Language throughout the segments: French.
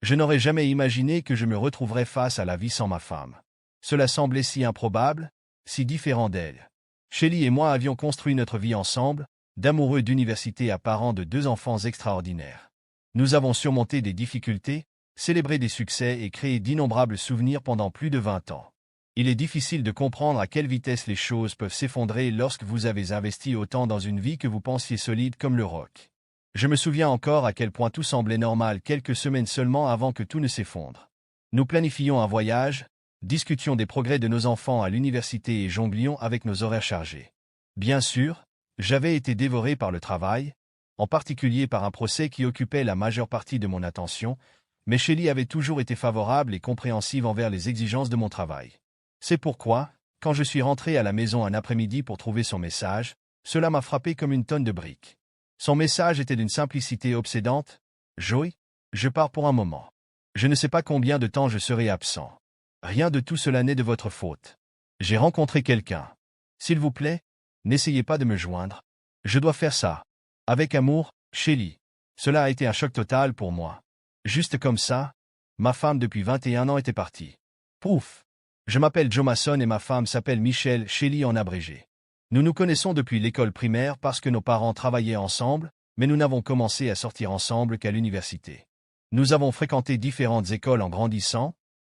Je n'aurais jamais imaginé que je me retrouverais face à la vie sans ma femme. Cela semblait si improbable, si différent d'elle. Shelly et moi avions construit notre vie ensemble, d'amoureux d'université à parents de 2 enfants extraordinaires. Nous avons surmonté des difficultés, célébré des succès et créé d'innombrables souvenirs pendant plus de 20 ans. Il est difficile de comprendre à quelle vitesse les choses peuvent s'effondrer lorsque vous avez investi autant dans une vie que vous pensiez solide comme le roc. Je me souviens encore à quel point tout semblait normal quelques semaines seulement avant que tout ne s'effondre. Nous planifions un voyage, discutions des progrès de nos enfants à l'université et jonglions avec nos horaires chargés. Bien sûr, j'avais été dévoré par le travail, en particulier par un procès qui occupait la majeure partie de mon attention, mais Shelly avait toujours été favorable et compréhensive envers les exigences de mon travail. C'est pourquoi, quand je suis rentré à la maison un après-midi pour trouver son message, cela m'a frappé comme une tonne de briques. Son message était d'une simplicité obsédante. « Joey, je pars pour un moment. Je ne sais pas combien de temps je serai absent. Rien de tout cela n'est de votre faute. J'ai rencontré quelqu'un. S'il vous plaît, n'essayez pas de me joindre. Je dois faire ça. Avec amour, Shelly. » Cela a été un choc total pour moi. Juste comme ça, ma femme depuis 21 ans était partie. Pouf! Je m'appelle Joe Mason et ma femme s'appelle Michelle, Shelly en abrégé. Nous nous connaissons depuis l'école primaire parce que nos parents travaillaient ensemble, mais nous n'avons commencé à sortir ensemble qu'à l'université. Nous avons fréquenté différentes écoles en grandissant,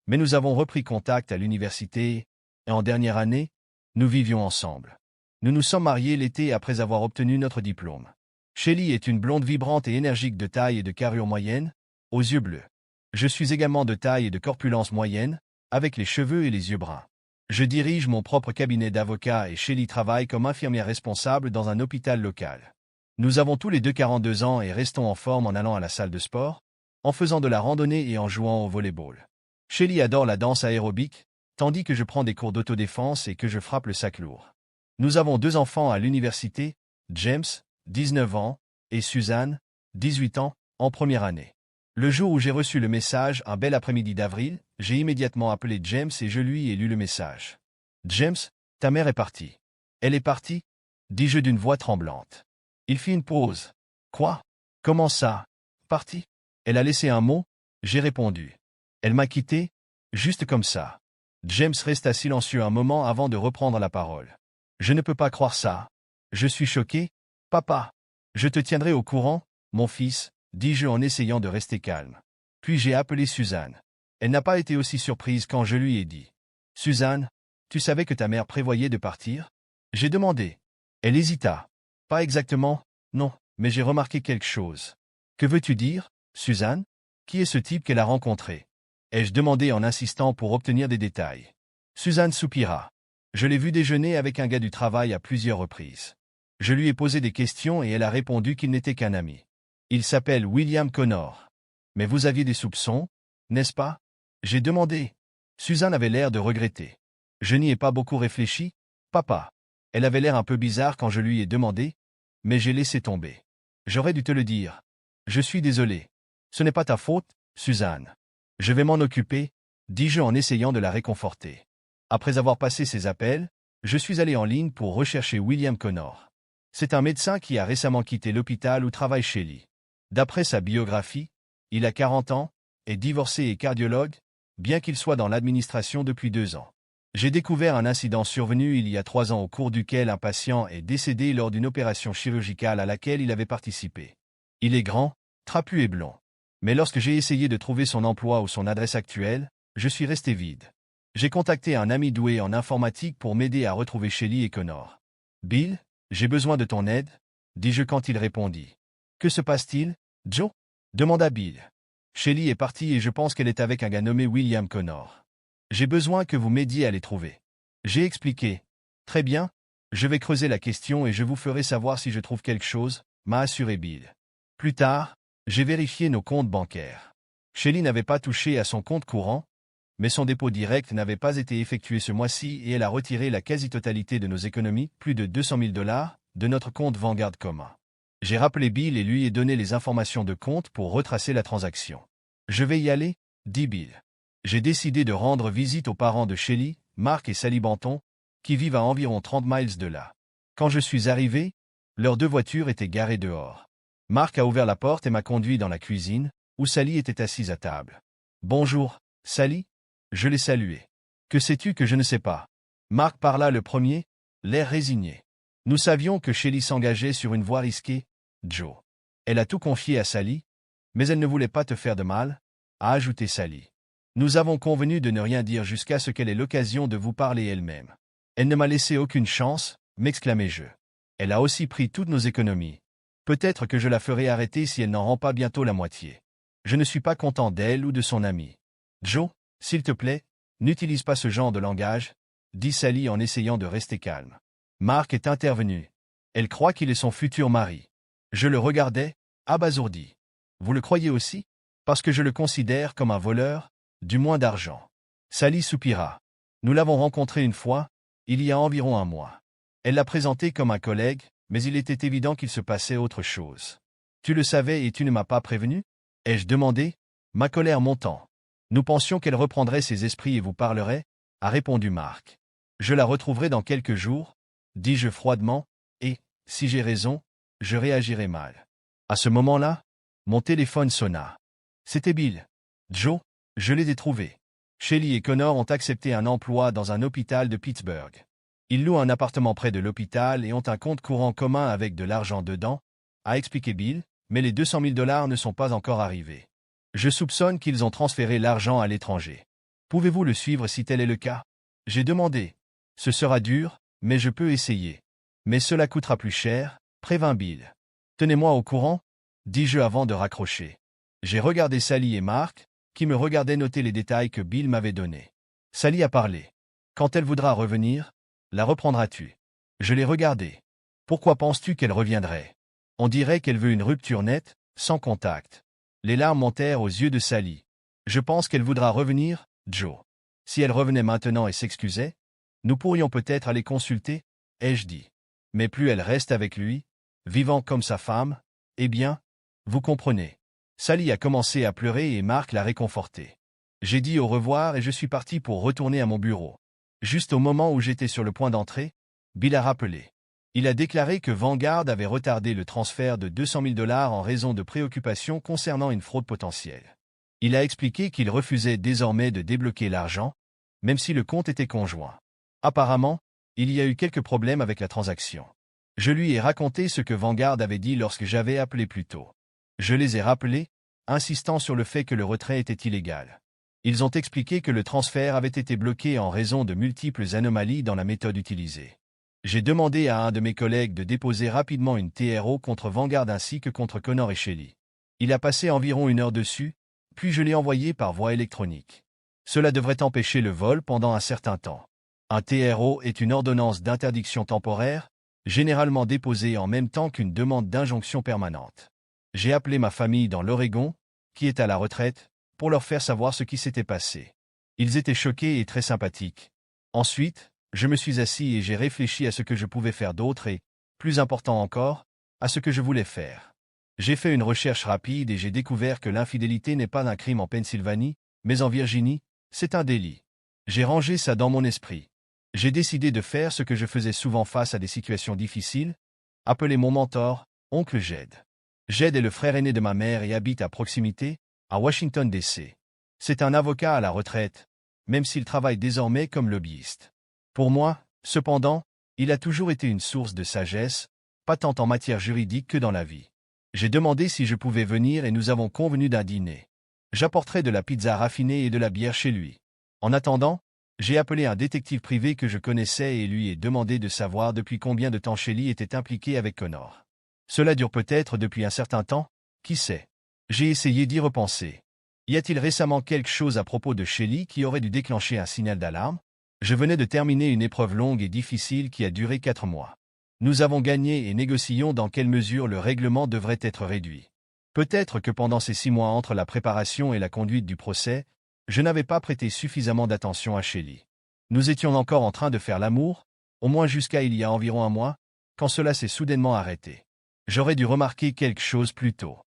mais nous avons repris contact à l'université, et en dernière année, nous vivions ensemble. Nous nous sommes mariés l'été après avoir obtenu notre diplôme. Shelly est une blonde vibrante et énergique de taille et de carrure moyenne, aux yeux bleus. Je suis également de taille et de corpulence moyenne, avec les cheveux et les yeux bruns. Je dirige mon propre cabinet d'avocat et Shelly travaille comme infirmière responsable dans un hôpital local. Nous avons tous les deux 42 ans et restons en forme en allant à la salle de sport, en faisant de la randonnée et en jouant au volleyball. Shelly adore la danse aérobique, tandis que je prends des cours d'autodéfense et que je frappe le sac lourd. Nous avons 2 enfants à l'université, James, 19 ans, et Suzanne, 18 ans, en première année. Le jour où j'ai reçu le message, un bel après-midi d'avril, j'ai immédiatement appelé James et je lui ai lu le message. « James, ta mère est partie. »« Elle est partie ?» dis-je d'une voix tremblante. Il fit une pause. « Quoi? Comment ça? Partie? Elle a laissé un mot ?» J'ai répondu. « Elle m'a quitté, juste comme ça. » James resta silencieux un moment avant de reprendre la parole. « Je ne peux pas croire ça. Je suis choqué. Papa, je te tiendrai au courant, mon fils, dis-je en essayant de rester calme. Puis j'ai appelé Suzanne. Elle n'a pas été aussi surprise quand je lui ai dit. « Suzanne, tu savais que ta mère prévoyait de partir ?» J'ai demandé. Elle hésita. « Pas exactement, non, mais j'ai remarqué quelque chose. »« Que veux-tu dire, Suzanne? Qui est ce type qu'elle a rencontré ?» ai-je demandé en insistant pour obtenir des détails. Suzanne soupira. « Je l'ai vu déjeuner avec un gars du travail à plusieurs reprises. Je lui ai posé des questions et elle a répondu qu'il n'était qu'un ami. Il s'appelle William Connor. Mais vous aviez des soupçons, n'est-ce pas? » J'ai demandé. Suzanne avait l'air de regretter. Je n'y ai pas beaucoup réfléchi, papa. Elle avait l'air un peu bizarre quand je lui ai demandé, mais j'ai laissé tomber. J'aurais dû te le dire. Je suis désolé. Ce n'est pas ta faute, Suzanne. Je vais m'en occuper, dis-je en essayant de la réconforter. Après avoir passé ses appels, je suis allé en ligne pour rechercher William Connor. C'est un médecin qui a récemment quitté l'hôpital où travaille Shelly. D'après sa biographie, il a 40 ans, est divorcé et cardiologue, bien qu'il soit dans l'administration depuis 2 ans. J'ai découvert un incident survenu il y a 3 ans au cours duquel un patient est décédé lors d'une opération chirurgicale à laquelle il avait participé. Il est grand, trapu et blond. Mais lorsque j'ai essayé de trouver son emploi ou son adresse actuelle, je suis resté vide. J'ai contacté un ami doué en informatique pour m'aider à retrouver Shelly et Connor. « Bill, j'ai besoin de ton aide ?» dis-je quand il répondit. « Que se passe-t-il, Joe ?» demanda Bill. « Shelly est partie et je pense qu'elle est avec un gars nommé William Connor. J'ai besoin que vous m'aidiez à les trouver. » J'ai expliqué. « Très bien, je vais creuser la question et je vous ferai savoir si je trouve quelque chose, » m'a assuré Bill. Plus tard, j'ai vérifié nos comptes bancaires. Shelly n'avait pas touché à son compte courant, mais son dépôt direct n'avait pas été effectué ce mois-ci et elle a retiré la quasi-totalité de nos économies, plus de 200 000 $, de notre compte Vanguard commun. J'ai rappelé Bill et lui ai donné les informations de compte pour retracer la transaction. « Je vais y aller, » dit Bill. J'ai décidé de rendre visite aux parents de Shelly, Mark et Sally Banton, qui vivent à environ 30 miles de là. Quand je suis arrivé, leurs 2 voitures étaient garées dehors. Mark a ouvert la porte et m'a conduit dans la cuisine, où Sally était assise à table. « Bonjour, Sally ?» Je l'ai saluée. « Que sais-tu que je ne sais pas ?» Mark parla le premier, l'air résigné. Nous savions que Shelly s'engageait sur une voie risquée, Joe. Elle a tout confié à Sally, mais elle ne voulait pas te faire de mal, a ajouté Sally. Nous avons convenu de ne rien dire jusqu'à ce qu'elle ait l'occasion de vous parler elle-même. Elle ne m'a laissé aucune chance, m'exclamai-je. Elle a aussi pris toutes nos économies. Peut-être que je la ferai arrêter si elle n'en rend pas bientôt la moitié. Je ne suis pas content d'elle ou de son ami. Joe, s'il te plaît, n'utilise pas ce genre de langage, dit Sally en essayant de rester calme. Mark est intervenu. Elle croit qu'il est son futur mari. Je le regardais, abasourdi. Vous le croyez aussi? Parce que je le considère comme un voleur, du moins d'argent. Sally soupira. Nous l'avons rencontré une fois, il y a environ un mois. Elle l'a présenté comme un collègue, mais il était évident qu'il se passait autre chose. Tu le savais et tu ne m'as pas prévenu? Ai-je demandé, ma colère montant. Nous pensions qu'elle reprendrait ses esprits et vous parlerait, a répondu Mark. Je la retrouverai dans quelques jours, dis-je froidement, et, si j'ai raison, je réagirai mal. À ce moment-là, mon téléphone sonna. C'était Bill. Joe, je l'ai trouvé. Shelly et Connor ont accepté un emploi dans un hôpital de Pittsburgh. Ils louent un appartement près de l'hôpital et ont un compte courant commun avec de l'argent dedans, a expliqué Bill, mais les 200 000 $ ne sont pas encore arrivés. Je soupçonne qu'ils ont transféré l'argent à l'étranger. Pouvez-vous le suivre si tel est le cas? J'ai demandé. Ce sera dur, mais je peux essayer. Mais cela coûtera plus cher, prévint Bill. Tenez-moi au courant, dis-je avant de raccrocher. J'ai regardé Sally et Mark, qui me regardaient noter les détails que Bill m'avait donnés. Sally a parlé. Quand elle voudra revenir, la reprendras-tu? Je l'ai regardée. Pourquoi penses-tu qu'elle reviendrait? On dirait qu'elle veut une rupture nette, sans contact. Les larmes montèrent aux yeux de Sally. Je pense qu'elle voudra revenir, Joe. Si elle revenait maintenant et s'excusait, nous pourrions peut-être aller consulter, ai-je dit. Mais plus elle reste avec lui, vivant comme sa femme, eh bien, vous comprenez. Sally a commencé à pleurer et Mark l'a réconfortée. J'ai dit au revoir et je suis parti pour retourner à mon bureau. Juste au moment où j'étais sur le point d'entrer, Bill a rappelé. Il a déclaré que Vanguard avait retardé le transfert de 200 000 $ en raison de préoccupations concernant une fraude potentielle. Il a expliqué qu'il refusait désormais de débloquer l'argent, même si le compte était conjoint. Apparemment, il y a eu quelques problèmes avec la transaction. Je lui ai raconté ce que Vanguard avait dit lorsque j'avais appelé plus tôt. Je les ai rappelés, insistant sur le fait que le retrait était illégal. Ils ont expliqué que le transfert avait été bloqué en raison de multiples anomalies dans la méthode utilisée. J'ai demandé à un de mes collègues de déposer rapidement une TRO contre Vanguard ainsi que contre Connor et Shelly. Il a passé environ 1 heure dessus, puis je l'ai envoyé par voie électronique. Cela devrait empêcher le vol pendant un certain temps. Un TRO est une ordonnance d'interdiction temporaire, généralement déposée en même temps qu'une demande d'injonction permanente. J'ai appelé ma famille dans l'Oregon, qui est à la retraite, pour leur faire savoir ce qui s'était passé. Ils étaient choqués et très sympathiques. Ensuite, je me suis assis et j'ai réfléchi à ce que je pouvais faire d'autre et, plus important encore, à ce que je voulais faire. J'ai fait une recherche rapide et j'ai découvert que l'infidélité n'est pas un crime en Pennsylvanie, mais en Virginie, c'est un délit. J'ai rangé ça dans mon esprit. J'ai décidé de faire ce que je faisais souvent face à des situations difficiles, appeler mon mentor, oncle Jed. Jed est le frère aîné de ma mère et habite à proximité, à Washington, D.C. C'est un avocat à la retraite, même s'il travaille désormais comme lobbyiste. Pour moi, cependant, il a toujours été une source de sagesse, pas tant en matière juridique que dans la vie. J'ai demandé si je pouvais venir et nous avons convenu d'un dîner. J'apporterai de la pizza raffinée et de la bière chez lui. En attendant, j'ai appelé un détective privé que je connaissais et lui ai demandé de savoir depuis combien de temps Shelly était impliquée avec Connor. Cela dure peut-être depuis un certain temps, qui sait. J'ai essayé d'y repenser. Y a-t-il récemment quelque chose à propos de Shelly qui aurait dû déclencher un signal d'alarme? Je venais de terminer une épreuve longue et difficile qui a duré 4 mois. Nous avons gagné et négocions dans quelle mesure le règlement devrait être réduit. Peut-être que pendant ces 6 mois entre la préparation et la conduite du procès, je n'avais pas prêté suffisamment d'attention à Shelly. Nous étions encore en train de faire l'amour, au moins jusqu'à il y a environ 1 mois, quand cela s'est soudainement arrêté. J'aurais dû remarquer quelque chose plus tôt.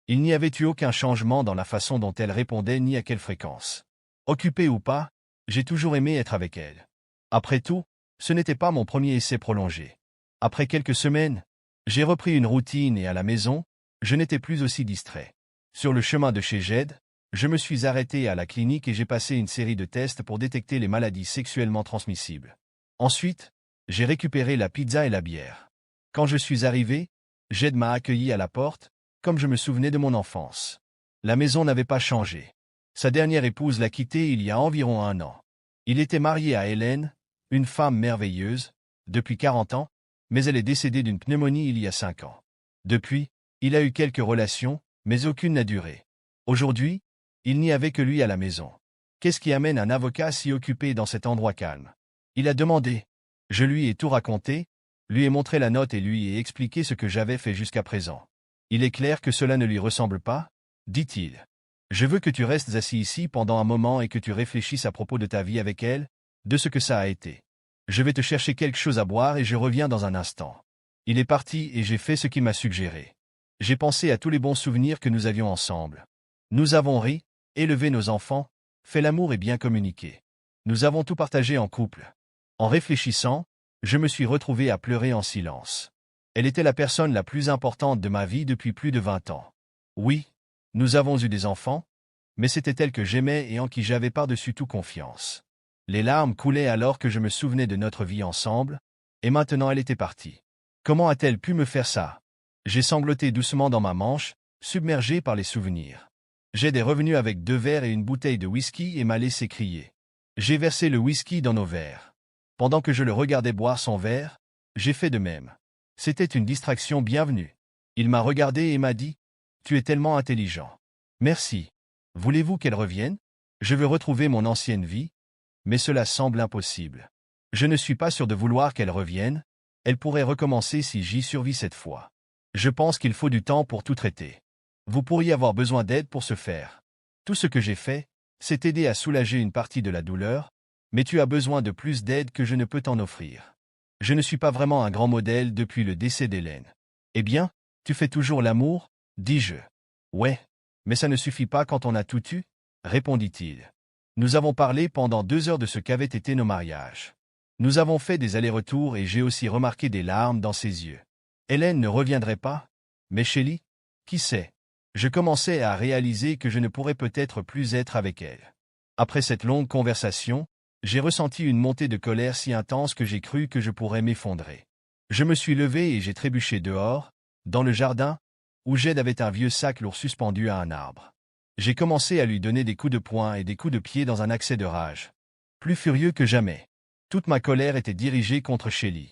Il n'y avait eu aucun changement dans la façon dont elle répondait ni à quelle fréquence. Occupée ou pas, j'ai toujours aimé être avec elle. Après tout, ce n'était pas mon premier essai prolongé. Après quelques semaines, j'ai repris une routine et à la maison, je n'étais plus aussi distrait. Sur le chemin de chez Jed, je me suis arrêté à la clinique et j'ai passé une série de tests pour détecter les maladies sexuellement transmissibles. Ensuite, j'ai récupéré la pizza et la bière. Quand je suis arrivé, Jed m'a accueilli à la porte, comme je me souvenais de mon enfance. La maison n'avait pas changé. Sa dernière épouse l'a quitté il y a environ 1 an. Il était marié à Hélène, une femme merveilleuse, depuis 40 ans, mais elle est décédée d'une pneumonie il y a 5 ans. Depuis, il a eu quelques relations, mais aucune n'a duré. Aujourd'hui, il n'y avait que lui à la maison. Qu'est-ce qui amène un avocat si occupé dans cet endroit calme? Il a demandé. Je lui ai tout raconté, lui ai montré la note et lui ai expliqué ce que j'avais fait jusqu'à présent. Il est clair que cela ne lui ressemble pas, dit-il. Je veux que tu restes assis ici pendant un moment et que tu réfléchisses à propos de ta vie avec elle, de ce que ça a été. Je vais te chercher quelque chose à boire et je reviens dans un instant. Il est parti et j'ai fait ce qu'il m'a suggéré. J'ai pensé à tous les bons souvenirs que nous avions ensemble. Nous avons ri, élevé nos enfants, fait l'amour et bien communiqué. Nous avons tout partagé en couple. En réfléchissant, je me suis retrouvé à pleurer en silence. Elle était la personne la plus importante de ma vie depuis plus de 20 ans. Oui, nous avons eu des enfants, mais c'était elle que j'aimais et en qui j'avais par-dessus tout confiance. Les larmes coulaient alors que je me souvenais de notre vie ensemble, et maintenant elle était partie. Comment a-t-elle pu me faire ça? J'ai sangloté doucement dans ma manche, submergé par les souvenirs. Jed est revenu avec 2 verres et une bouteille de whisky et m'a laissé crier. J'ai versé le whisky dans nos verres. Pendant que je le regardais boire son verre, j'ai fait de même. C'était une distraction bienvenue. Il m'a regardé et m'a dit « Tu es tellement intelligent. Merci. Voulez-vous qu'elle revienne? Je veux retrouver mon ancienne vie, mais cela semble impossible. Je ne suis pas sûr de vouloir qu'elle revienne. Elle pourrait recommencer si j'y survis cette fois. Je pense qu'il faut du temps pour tout traiter. Vous pourriez avoir besoin d'aide pour ce faire. Tout ce que j'ai fait, c'est t'aider à soulager une partie de la douleur, mais tu as besoin de plus d'aide que je ne peux t'en offrir. Je ne suis pas vraiment un grand modèle depuis le décès d'Hélène. Eh bien, tu fais toujours l'amour, dis-je. Ouais, mais ça ne suffit pas quand on a tout eu, répondit-il. Nous avons parlé pendant 2 heures de ce qu'avaient été nos mariages. Nous avons fait des allers-retours et j'ai aussi remarqué des larmes dans ses yeux. Hélène ne reviendrait pas, mais Shelley, qui sait? Je commençais à réaliser que je ne pourrais peut-être plus être avec elle. Après cette longue conversation, j'ai ressenti une montée de colère si intense que j'ai cru que je pourrais m'effondrer. Je me suis levé et j'ai trébuché dehors, dans le jardin, où Jed avait un vieux sac lourd suspendu à un arbre. J'ai commencé à lui donner des coups de poing et des coups de pied dans un accès de rage. Plus furieux que jamais. Toute ma colère était dirigée contre Shelley.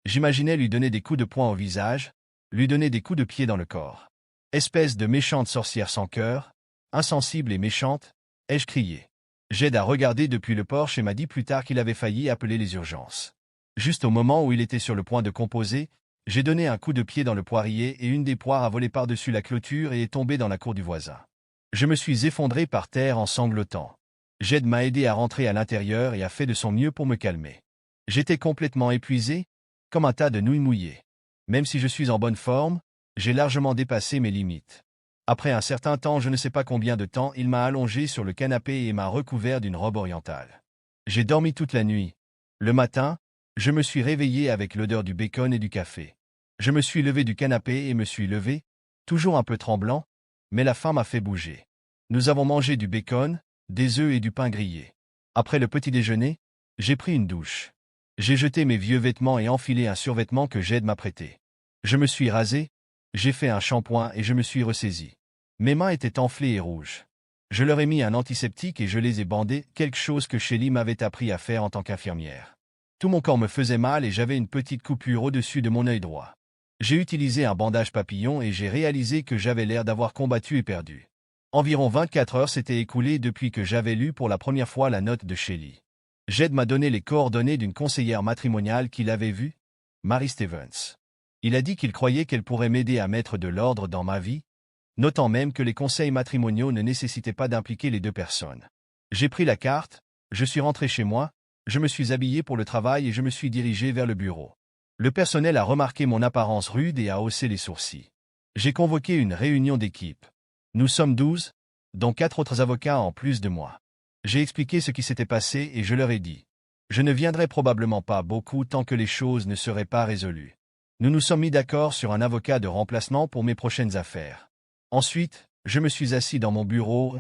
J'imaginais lui donner des coups de poing au visage, lui donner des coups de pied dans le corps. Espèce de méchante sorcière sans cœur, insensible et méchante, ai-je crié. Jed a regardé depuis le porche et m'a dit plus tard qu'il avait failli appeler les urgences. Juste au moment où il était sur le point de composer, j'ai donné un coup de pied dans le poirier et une des poires a volé par-dessus la clôture et est tombée dans la cour du voisin. Je me suis effondré par terre en sanglotant. Jed m'a aidé à rentrer à l'intérieur et a fait de son mieux pour me calmer. J'étais complètement épuisé, comme un tas de nouilles mouillées. Même si je suis en bonne forme, j'ai largement dépassé mes limites. Après un certain temps, je ne sais pas combien de temps, il m'a allongé sur le canapé et m'a recouvert d'une robe orientale. J'ai dormi toute la nuit. Le matin, je me suis réveillé avec l'odeur du bacon et du café. Je me suis levé du canapé et me suis levé, toujours un peu tremblant, mais la faim m'a fait bouger. Nous avons mangé du bacon, des œufs et du pain grillé. Après le petit déjeuner, j'ai pris une douche. J'ai jeté mes vieux vêtements et enfilé un survêtement que Jed m'a prêté. Je me suis rasé, j'ai fait un shampoing et je me suis ressaisi. Mes mains étaient enflées et rouges. Je leur ai mis un antiseptique et je les ai bandés, quelque chose que Shelley m'avait appris à faire en tant qu'infirmière. Tout mon corps me faisait mal et j'avais une petite coupure au-dessus de mon œil droit. J'ai utilisé un bandage papillon et j'ai réalisé que j'avais l'air d'avoir combattu et perdu. Environ 24 heures s'étaient écoulées depuis que j'avais lu pour la première fois la note de Shelley. Jed m'a donné les coordonnées d'une conseillère matrimoniale qu'il avait vue, Mary Stevens. Il a dit qu'il croyait qu'elle pourrait m'aider à mettre de l'ordre dans ma vie, notant même que les conseils matrimoniaux ne nécessitaient pas d'impliquer les 2 personnes. J'ai pris la carte, je suis rentré chez moi, je me suis habillé pour le travail et je me suis dirigé vers le bureau. Le personnel a remarqué mon apparence rude et a haussé les sourcils. J'ai convoqué une réunion d'équipe. Nous sommes 12, dont 4 autres avocats en plus de moi. J'ai expliqué ce qui s'était passé et je leur ai dit. Je ne viendrai probablement pas beaucoup tant que les choses ne seraient pas résolues. Nous nous sommes mis d'accord sur un avocat de remplacement pour mes prochaines affaires. Ensuite, Je me suis assis dans mon bureau.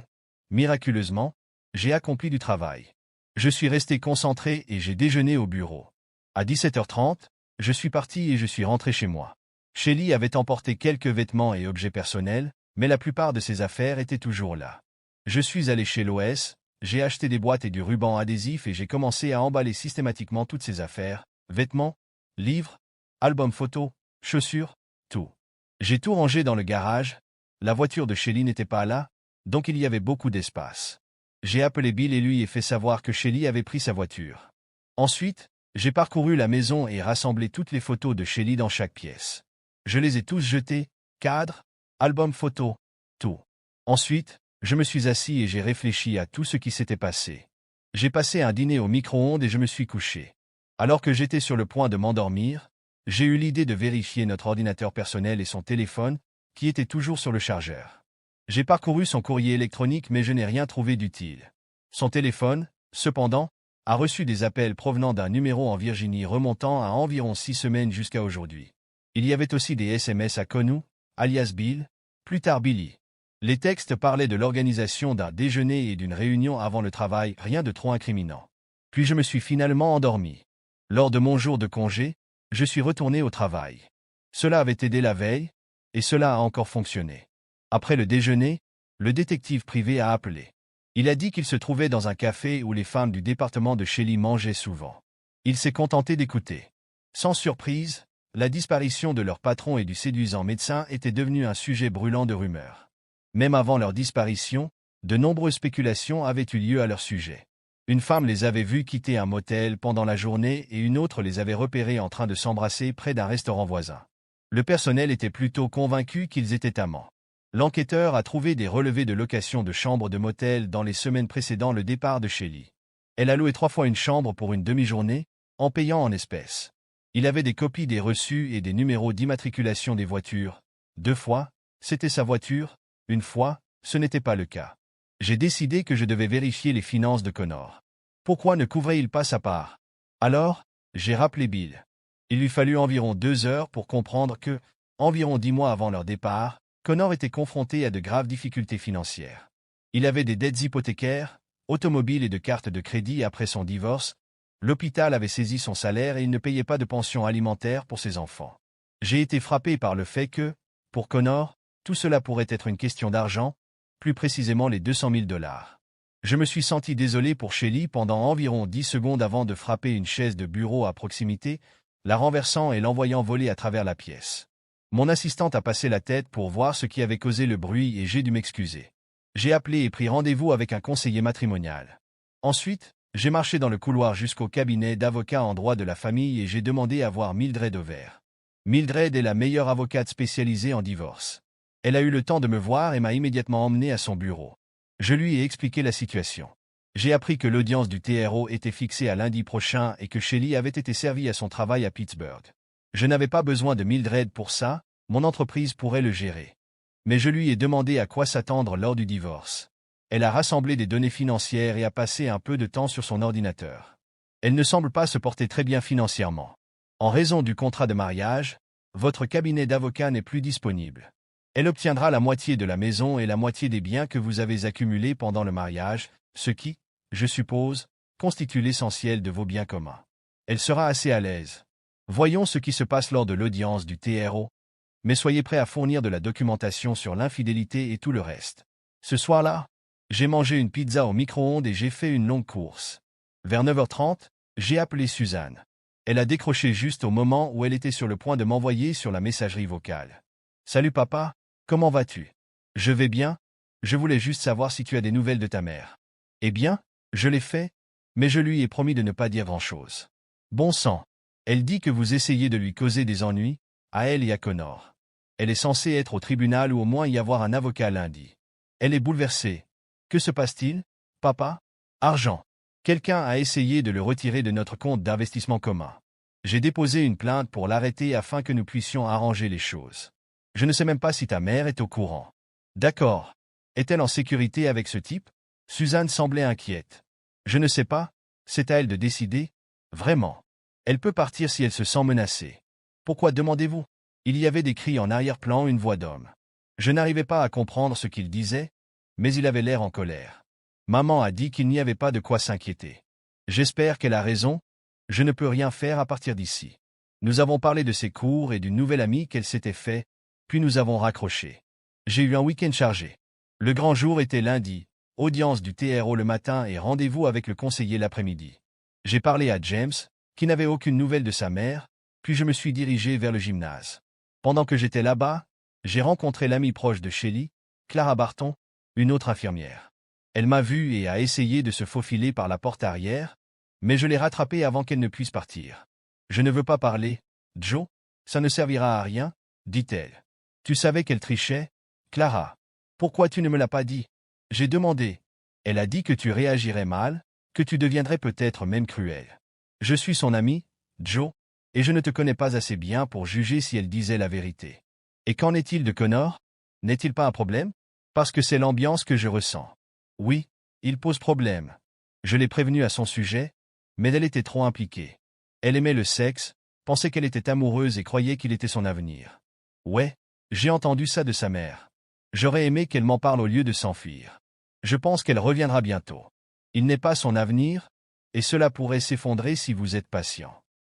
Miraculeusement, j'ai accompli du travail. Je suis resté concentré et j'ai déjeuné au bureau. À 17h30, je suis parti et je suis rentré chez moi. Shelly avait emporté quelques vêtements et objets personnels, mais la plupart de ses affaires étaient toujours là. Je suis allé chez Loès, j'ai acheté des boîtes et du ruban adhésif et j'ai commencé à emballer systématiquement toutes ses affaires, vêtements, livres, albums photos, chaussures, tout. J'ai tout rangé dans le garage. La voiture de Shelly n'était pas là, donc il y avait beaucoup d'espace. J'ai appelé Bill et lui ai fait savoir que Shelly avait pris sa voiture. Ensuite, j'ai parcouru la maison et rassemblé toutes les photos de Shelly dans chaque pièce. Je les ai tous jetées, cadres, albums photos, tout. Ensuite, je me suis assis et j'ai réfléchi à tout ce qui s'était passé. J'ai passé un dîner au micro-ondes et je me suis couché. Alors que j'étais sur le point de m'endormir, j'ai eu l'idée de vérifier notre ordinateur personnel et son téléphone, qui était toujours sur le chargeur. J'ai parcouru son courrier électronique mais je n'ai rien trouvé d'utile. Son téléphone, cependant, a reçu des appels provenant d'un numéro en Virginie remontant à environ 6 semaines jusqu'à aujourd'hui. Il y avait aussi des SMS à Conu, alias Bill, plus tard Billy. Les textes parlaient de l'organisation d'un déjeuner et d'une réunion avant le travail, rien de trop incriminant. Puis je me suis finalement endormi. Lors de mon jour de congé, je suis retourné au travail. Cela avait aidé la veille, et cela a encore fonctionné. Après le déjeuner, le détective privé a appelé. Il a dit qu'il se trouvait dans un café où les femmes du département de Shelly mangeaient souvent. Il s'est contenté d'écouter. Sans surprise, la disparition de leur patron et du séduisant médecin était devenue un sujet brûlant de rumeurs. Même avant leur disparition, de nombreuses spéculations avaient eu lieu à leur sujet. Une femme les avait vus quitter un motel pendant la journée et une autre les avait repérés en train de s'embrasser près d'un restaurant voisin. Le personnel était plutôt convaincu qu'ils étaient amants. L'enquêteur a trouvé des relevés de location de chambres de motel dans les semaines précédant le départ de Shelly. Elle a loué 3 fois une chambre pour une demi-journée, en payant en espèces. Il avait des copies des reçus et des numéros d'immatriculation des voitures. 2 fois, c'était sa voiture, 1 fois, ce n'était pas le cas. J'ai décidé que je devais vérifier les finances de Connor. Pourquoi ne couvrait-il pas sa part? Alors, j'ai rappelé Bill. Il lui fallut environ 2 heures pour comprendre que, environ 10 mois avant leur départ, Connor était confronté à de graves difficultés financières. Il avait des dettes hypothécaires, automobiles et de cartes de crédit après son divorce. L'hôpital avait saisi son salaire et il ne payait pas de pension alimentaire pour ses enfants. J'ai été frappé par le fait que, pour Connor, tout cela pourrait être une question d'argent, plus précisément les 200 000 $. Je me suis senti désolé pour Shelly pendant environ 10 secondes avant de frapper une chaise de bureau à proximité, la renversant et l'envoyant voler à travers la pièce. Mon assistante a passé la tête pour voir ce qui avait causé le bruit et j'ai dû m'excuser. J'ai appelé et pris rendez-vous avec un conseiller matrimonial. Ensuite, j'ai marché dans le couloir jusqu'au cabinet d'avocat en droit de la famille et j'ai demandé à voir Mildred Over. Mildred est la meilleure avocate spécialisée en divorce. Elle a eu le temps de me voir et m'a immédiatement emmené à son bureau. Je lui ai expliqué la situation. J'ai appris que l'audience du TRO était fixée à lundi prochain et que Shelly avait été servie à son travail à Pittsburgh. Je n'avais pas besoin de Mildred pour ça, mon entreprise pourrait le gérer. Mais je lui ai demandé à quoi s'attendre lors du divorce. Elle a rassemblé des données financières et a passé un peu de temps sur son ordinateur. Elle ne semble pas se porter très bien financièrement. En raison du contrat de mariage, votre cabinet d'avocat n'est plus disponible. Elle obtiendra la moitié de la maison et la moitié des biens que vous avez accumulés pendant le mariage, ce qui, je suppose, constitue l'essentiel de vos biens communs. Elle sera assez à l'aise. Voyons ce qui se passe lors de l'audience du TRO, mais soyez prêts à fournir de la documentation sur l'infidélité et tout le reste. Ce soir-là, j'ai mangé une pizza au micro-ondes et j'ai fait une longue course. Vers 9h30, j'ai appelé Suzanne. Elle a décroché juste au moment où elle était sur le point de m'envoyer sur la messagerie vocale. « Salut papa, comment vas-tu? »« Je vais bien, je voulais juste savoir si tu as des nouvelles de ta mère. » Eh bien, je l'ai fait, mais je lui ai promis de ne pas dire grand-chose. Bon sang, elle dit que vous essayez de lui causer des ennuis, à elle et à Connor. Elle est censée être au tribunal ou au moins y avoir un avocat lundi. Elle est bouleversée. Que se passe-t-il, papa? Argent. Quelqu'un a essayé de le retirer de notre compte d'investissement commun. J'ai déposé une plainte pour l'arrêter afin que nous puissions arranger les choses. Je ne sais même pas si ta mère est au courant. D'accord. Est-elle en sécurité avec ce type? Suzanne semblait inquiète. Je ne sais pas, c'est à elle de décider. Vraiment. Elle peut partir si elle se sent menacée. Pourquoi demandez-vous? Il y avait des cris en arrière-plan, une voix d'homme. Je n'arrivais pas à comprendre ce qu'il disait, mais il avait l'air en colère. Maman a dit qu'il n'y avait pas de quoi s'inquiéter. J'espère qu'elle a raison, je ne peux rien faire à partir d'ici. Nous avons parlé de ses cours et d'une nouvelle amie qu'elle s'était fait, puis nous avons raccroché. J'ai eu un week-end chargé. Le grand jour était lundi, audience du TRO le matin et rendez-vous avec le conseiller l'après-midi. J'ai parlé à James, qui n'avait aucune nouvelle de sa mère, puis je me suis dirigé vers le gymnase. Pendant que j'étais là-bas, j'ai rencontré l'amie proche de Shelly, Clara Barton, une autre infirmière. Elle m'a vu et a essayé de se faufiler par la porte arrière, mais je l'ai rattrapée avant qu'elle ne puisse partir. « Je ne veux pas parler, Joe, ça ne servira à rien, dit-elle. Tu savais qu'elle trichait, Clara. Pourquoi tu ne me l'as pas dit? J'ai demandé. Elle a dit que tu réagirais mal, que tu deviendrais peut-être même cruel. Je suis son ami, Joe, et je ne te connais pas assez bien pour juger si elle disait la vérité. Et qu'en est-il de Connor? N'est-il pas un problème? Parce que c'est l'ambiance que je ressens. Oui, il pose problème. Je l'ai prévenue à son sujet, mais elle était trop impliquée. Elle aimait le sexe, pensait qu'elle était amoureuse et croyait qu'il était son avenir. Ouais, j'ai entendu ça de sa mère. J'aurais aimé qu'elle m'en parle au lieu de s'enfuir. Je pense qu'elle reviendra bientôt. Il n'est pas son avenir, et cela pourrait s'effondrer si vous êtes patient.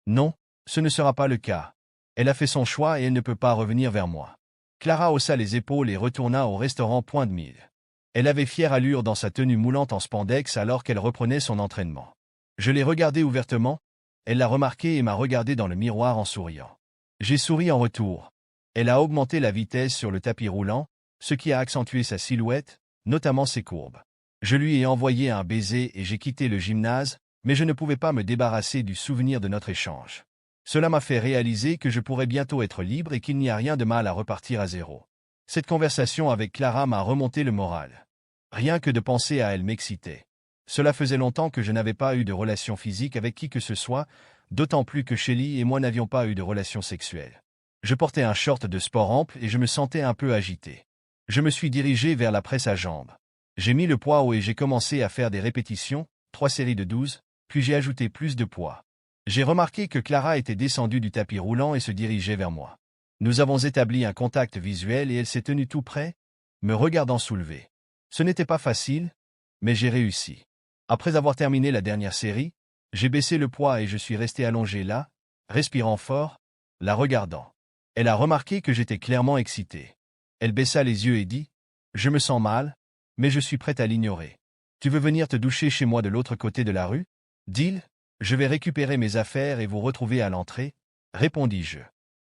Non, ce ne sera pas le cas. Elle a fait son choix et elle ne peut pas revenir vers moi. Clara haussa les épaules et retourna au restaurant Point de Mille. Elle avait fière allure dans sa tenue moulante en spandex alors qu'elle reprenait son entraînement. Je l'ai regardée ouvertement, elle l'a remarqué et m'a regardé dans le miroir en souriant. J'ai souri en retour. Elle a augmenté la vitesse sur le tapis roulant, ce qui a accentué sa silhouette, notamment ses courbes. Je lui ai envoyé un baiser et j'ai quitté le gymnase, mais je ne pouvais pas me débarrasser du souvenir de notre échange. Cela m'a fait réaliser que je pourrais bientôt être libre et qu'il n'y a rien de mal à repartir à zéro. Cette conversation avec Clara m'a remonté le moral. Rien que de penser à elle m'excitait. Cela faisait longtemps que je n'avais pas eu de relation physique avec qui que ce soit, d'autant plus que Shelly et moi n'avions pas eu de relation sexuelle. Je portais un short de sport ample et je me sentais un peu agité. Je me suis dirigé vers la presse à jambes. J'ai mis le poids haut et j'ai commencé à faire des répétitions, 3 séries de 12, puis j'ai ajouté plus de poids. J'ai remarqué que Clara était descendue du tapis roulant et se dirigeait vers moi. Nous avons établi un contact visuel et elle s'est tenue tout près, me regardant soulever. Ce n'était pas facile, mais j'ai réussi. Après avoir terminé la dernière série, j'ai baissé le poids et je suis resté allongé là, respirant fort, la regardant. Elle a remarqué que j'étais clairement excité. Elle baissa les yeux et dit « Je me sens mal, mais je suis prête à l'ignorer. Tu veux venir te doucher chez moi de l'autre côté de la rue? Deal, je vais récupérer mes affaires et vous retrouver à l'entrée, répondis-je.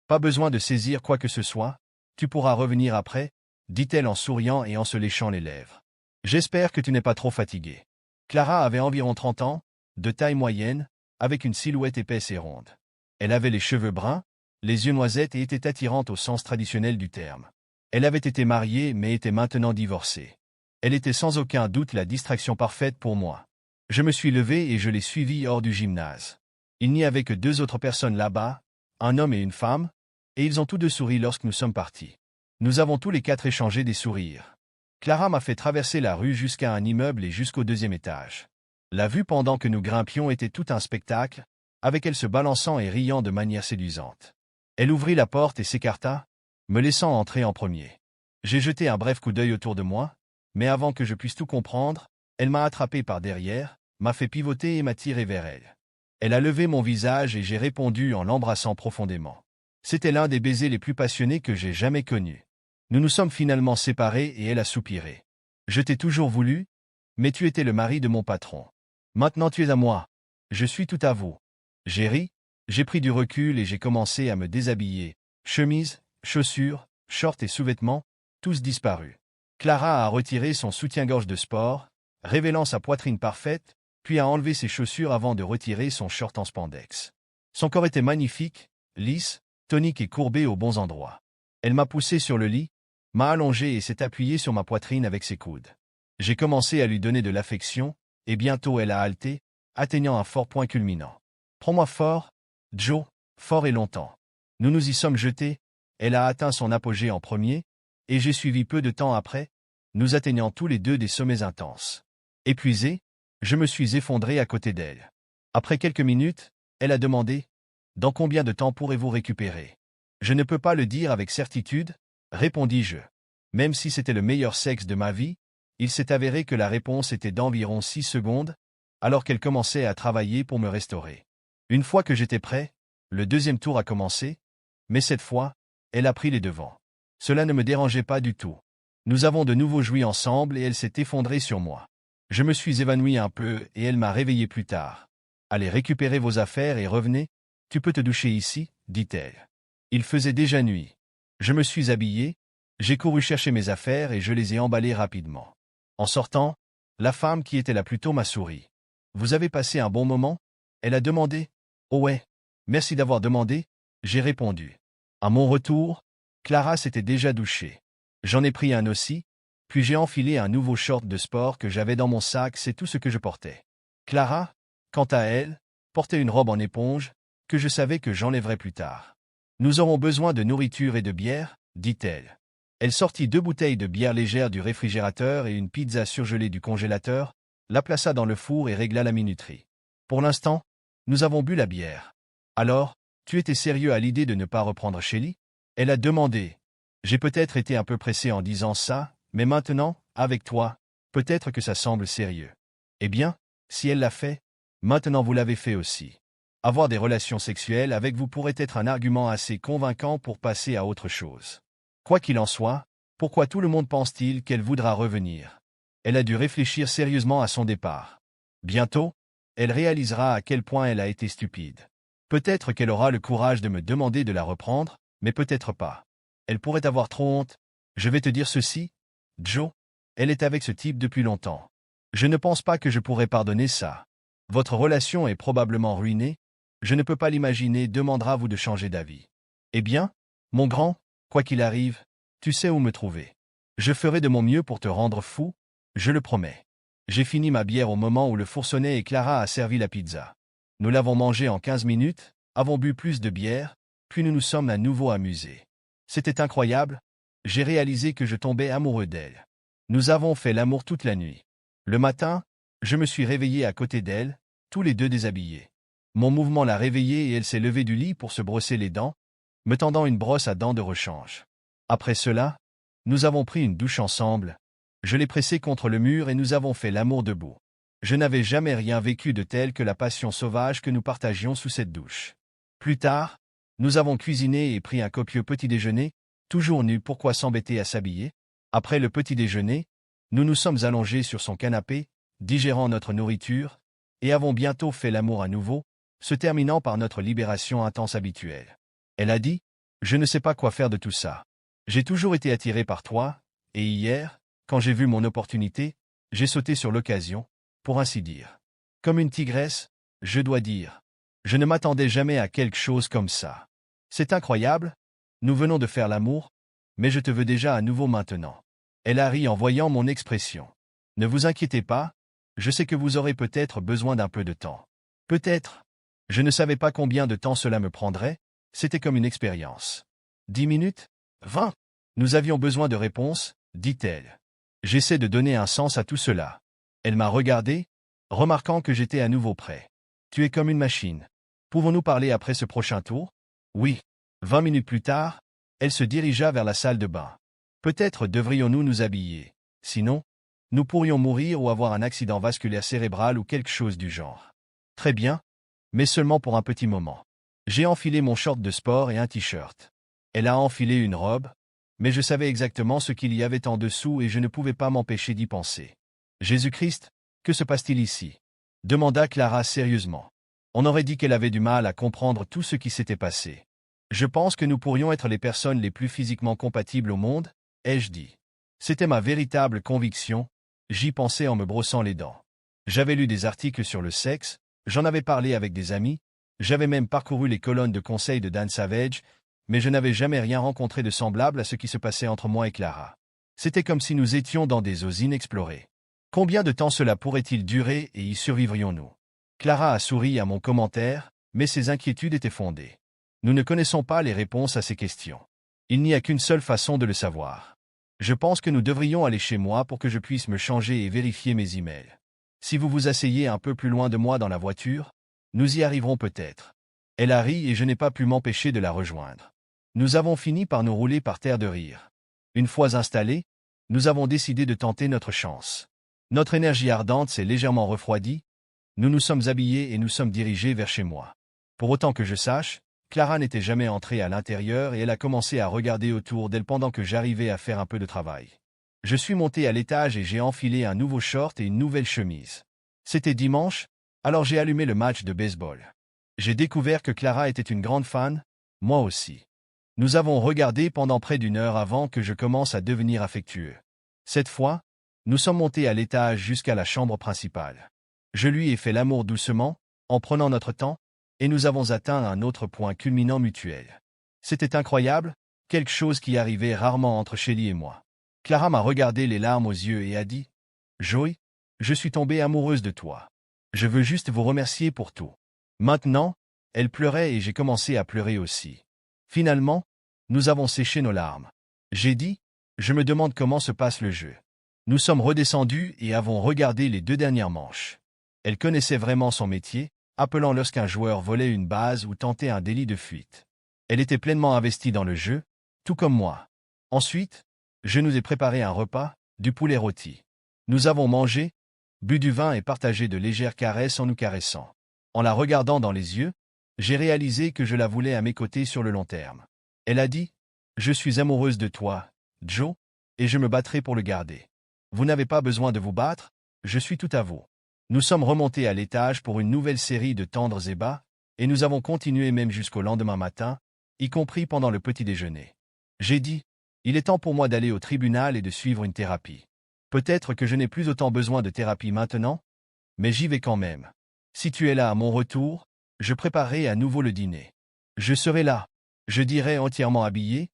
Pas besoin de saisir quoi que ce soit, tu pourras revenir après, dit-elle en souriant et en se léchant les lèvres. J'espère que tu n'es pas trop fatigué. Clara avait environ 30 ans, de taille moyenne, avec une silhouette épaisse et ronde. Elle avait les cheveux bruns, les yeux noisettes et était attirante au sens traditionnel du terme. Elle avait été mariée mais était maintenant divorcée. Elle était sans aucun doute la distraction parfaite pour moi. Je me suis levé et je l'ai suivie hors du gymnase. Il n'y avait que 2 autres personnes là-bas, un homme et une femme, et ils ont tous 2 souri lorsque nous sommes partis. Nous avons tous les 4 échangé des sourires. Clara m'a fait traverser la rue jusqu'à un immeuble et jusqu'au 2e étage. La vue pendant que nous grimpions était tout un spectacle, avec elle se balançant et riant de manière séduisante. Elle ouvrit la porte et s'écarta, me laissant entrer en premier. J'ai jeté un bref coup d'œil autour de moi, mais avant que je puisse tout comprendre, elle m'a attrapé par derrière, m'a fait pivoter et m'a tiré vers elle. Elle a levé mon visage et j'ai répondu en l'embrassant profondément. C'était l'un des baisers les plus passionnés que j'ai jamais connus. Nous nous sommes finalement séparés et elle a soupiré. Je t'ai toujours voulu, mais tu étais le mari de mon patron. Maintenant tu es à moi. Je suis tout à vous. J'ai ri, j'ai pris du recul et j'ai commencé à me déshabiller. Chemise, chaussures, shorts et sous-vêtements, tous disparus. Clara a retiré son soutien-gorge de sport, révélant sa poitrine parfaite, puis a enlevé ses chaussures avant de retirer son short en spandex. Son corps était magnifique, lisse, tonique et courbé aux bons endroits. Elle m'a poussé sur le lit, m'a allongé et s'est appuyée sur ma poitrine avec ses coudes. J'ai commencé à lui donner de l'affection, et bientôt elle a halté, atteignant un fort point culminant. « Prends-moi fort, Joe, fort et longtemps. » Nous nous y sommes jetés, elle a atteint son apogée en premier, et j'ai suivi peu de temps après, nous atteignant tous les 2 des sommets intenses. Épuisé, je me suis effondré à côté d'elle. Après quelques minutes, elle a demandé « Dans combien de temps pourrez-vous récupérer ?» Je ne peux pas le dire avec certitude, répondis-je. Même si c'était le meilleur sexe de ma vie, il s'est avéré que la réponse était d'environ 6 secondes, alors qu'elle commençait à travailler pour me restaurer. Une fois que j'étais prêt, le deuxième tour a commencé, mais cette fois, elle a pris les devants. Cela ne me dérangeait pas du tout. Nous avons de nouveau joui ensemble et elle s'est effondrée sur moi. Je me suis évanoui un peu et elle m'a réveillé plus tard. Allez récupérer vos affaires et revenez. Tu peux te doucher ici, dit-elle. Il faisait déjà nuit. Je me suis habillé, j'ai couru chercher mes affaires et je les ai emballées rapidement. En sortant, la femme qui était là plus tôt m'a souri. Vous avez passé un bon moment? Elle a demandé. Oh ouais. Merci d'avoir demandé, j'ai répondu. À mon retour, Clara s'était déjà douchée. J'en ai pris un aussi, puis j'ai enfilé un nouveau short de sport que j'avais dans mon sac, c'est tout ce que je portais. Clara, quant à elle, portait une robe en éponge, que je savais que j'enlèverais plus tard. Nous aurons besoin de nourriture et de bière, dit-elle. Elle sortit 2 bouteilles de bière légère du réfrigérateur et une pizza surgelée du congélateur, la plaça dans le four et régla la minuterie. Pour l'instant, nous avons bu la bière. Alors, tu étais sérieux à l'idée de ne pas reprendre Shelly? Elle a demandé. J'ai peut-être été un peu pressé en disant ça, mais maintenant, avec toi, peut-être que ça semble sérieux. Eh bien, si elle l'a fait, maintenant vous l'avez fait aussi. Avoir des relations sexuelles avec vous pourrait être un argument assez convaincant pour passer à autre chose. Quoi qu'il en soit, pourquoi tout le monde pense-t-il qu'elle voudra revenir? Elle a dû réfléchir sérieusement à son départ. Bientôt, elle réalisera à quel point elle a été stupide. Peut-être qu'elle aura le courage de me demander de la reprendre, mais peut-être pas. Elle pourrait avoir trop honte. Je vais te dire ceci, Joe, elle est avec ce type depuis longtemps. Je ne pense pas que je pourrais pardonner ça. Votre relation est probablement ruinée. Je ne peux pas l'imaginer, demandera-vous de changer d'avis. Eh bien, mon grand, quoi qu'il arrive, tu sais où me trouver. Je ferai de mon mieux pour te rendre fou, je le promets. J'ai fini ma bière au moment où le four sonnait et Clara a servi la pizza. Nous l'avons mangée en 15 minutes, avons bu plus de bière, puis nous nous sommes à nouveau amusés. C'était incroyable, j'ai réalisé que je tombais amoureux d'elle. Nous avons fait l'amour toute la nuit. Le matin, je me suis réveillé à côté d'elle, tous les deux déshabillés. Mon mouvement l'a réveillée et elle s'est levée du lit pour se brosser les dents, me tendant une brosse à dents de rechange. Après cela, nous avons pris une douche ensemble. Je l'ai pressée contre le mur et nous avons fait l'amour debout. Je n'avais jamais rien vécu de tel que la passion sauvage que nous partagions sous cette douche. Plus tard, nous avons cuisiné et pris un copieux petit-déjeuner, toujours nus, pourquoi s'embêter à s'habiller? Après le petit-déjeuner, nous nous sommes allongés sur son canapé, digérant notre nourriture, et avons bientôt fait l'amour à nouveau, se terminant par notre libération intense habituelle. Elle a dit, « Je ne sais pas quoi faire de tout ça. J'ai toujours été attiré par toi, et hier, quand j'ai vu mon opportunité, j'ai sauté sur l'occasion, pour ainsi dire. Comme une tigresse, je dois dire. Je ne m'attendais jamais à quelque chose comme ça. C'est incroyable, nous venons de faire l'amour, mais je te veux déjà à nouveau maintenant. » Elle a ri en voyant mon expression. « Ne vous inquiétez pas, je sais que vous aurez peut-être besoin d'un peu de temps. Peut-être. Je ne savais pas combien de temps cela me prendrait, c'était comme une expérience. 10 minutes? 20? Nous avions besoin de réponses, dit-elle. J'essaie de donner un sens à tout cela. Elle m'a regardé, remarquant que j'étais à nouveau prêt. Tu es comme une machine. Pouvons-nous parler après ce prochain tour? Oui. 20 minutes plus tard, elle se dirigea vers la salle de bain. Peut-être devrions-nous nous habiller. Sinon, nous pourrions mourir ou avoir un accident vasculaire cérébral ou quelque chose du genre. Très bien, mais seulement pour un petit moment. J'ai enfilé mon short de sport et un t-shirt. Elle a enfilé une robe, mais je savais exactement ce qu'il y avait en dessous et je ne pouvais pas m'empêcher d'y penser. Jésus-Christ, que se passe-t-il ici? Demanda Clara sérieusement. On aurait dit qu'elle avait du mal à comprendre tout ce qui s'était passé. Je pense que nous pourrions être les personnes les plus physiquement compatibles au monde, ai-je dit. C'était ma véritable conviction, j'y pensais en me brossant les dents. J'avais lu des articles sur le sexe, j'en avais parlé avec des amis, j'avais même parcouru les colonnes de conseils de Dan Savage, mais je n'avais jamais rien rencontré de semblable à ce qui se passait entre moi et Clara. C'était comme si nous étions dans des eaux inexplorées. Combien de temps cela pourrait-il durer et y survivrions-nous? Clara a souri à mon commentaire, mais ses inquiétudes étaient fondées. Nous ne connaissons pas les réponses à ces questions. Il n'y a qu'une seule façon de le savoir. Je pense que nous devrions aller chez moi pour que je puisse me changer et vérifier mes emails. Si vous vous asseyez un peu plus loin de moi dans la voiture, nous y arriverons peut-être. Elle a ri et je n'ai pas pu m'empêcher de la rejoindre. Nous avons fini par nous rouler par terre de rire. Une fois installés, nous avons décidé de tenter notre chance. Notre énergie ardente s'est légèrement refroidie, nous nous sommes habillés et nous sommes dirigés vers chez moi. Pour autant que je sache, Clara n'était jamais entrée à l'intérieur et elle a commencé à regarder autour d'elle pendant que j'arrivais à faire un peu de travail. Je suis monté à l'étage et j'ai enfilé un nouveau short et une nouvelle chemise. C'était dimanche, alors j'ai allumé le match de baseball. J'ai découvert que Clara était une grande fan, moi aussi. Nous avons regardé pendant près d'une heure avant que je commence à devenir affectueux. Cette fois, nous sommes montés à l'étage jusqu'à la chambre principale. Je lui ai fait l'amour doucement, en prenant notre temps, et nous avons atteint un autre point culminant mutuel. C'était incroyable, quelque chose qui arrivait rarement entre Shelly et moi. Clara m'a regardé les larmes aux yeux et a dit « Joey, je suis tombée amoureuse de toi. Je veux juste vous remercier pour tout. » Maintenant, elle pleurait et j'ai commencé à pleurer aussi. Finalement, nous avons séché nos larmes. J'ai dit « Je me demande comment se passe le jeu. » Nous sommes redescendus et avons regardé les 2 dernières manches. Elle connaissait vraiment son métier, appelant lorsqu'un joueur volait une base ou tentait un délit de fuite. Elle était pleinement investie dans le jeu, tout comme moi. Ensuite, je nous ai préparé un repas, du poulet rôti. Nous avons mangé, bu du vin et partagé de légères caresses en nous caressant. En la regardant dans les yeux, j'ai réalisé que je la voulais à mes côtés sur le long terme. Elle a dit « Je suis amoureuse de toi, Joe, et je me battrai pour le garder. Vous n'avez pas besoin de vous battre, je suis tout à vous. » Nous sommes remontés à l'étage pour une nouvelle série de tendres ébats, et nous avons continué même jusqu'au lendemain matin, y compris pendant le petit déjeuner. J'ai dit « Il est temps pour moi d'aller au tribunal et de suivre une thérapie. Peut-être que je n'ai plus autant besoin de thérapie maintenant, mais j'y vais quand même. Si tu es là à mon retour, je préparerai à nouveau le dîner. Je serai là, je dirais entièrement habillé,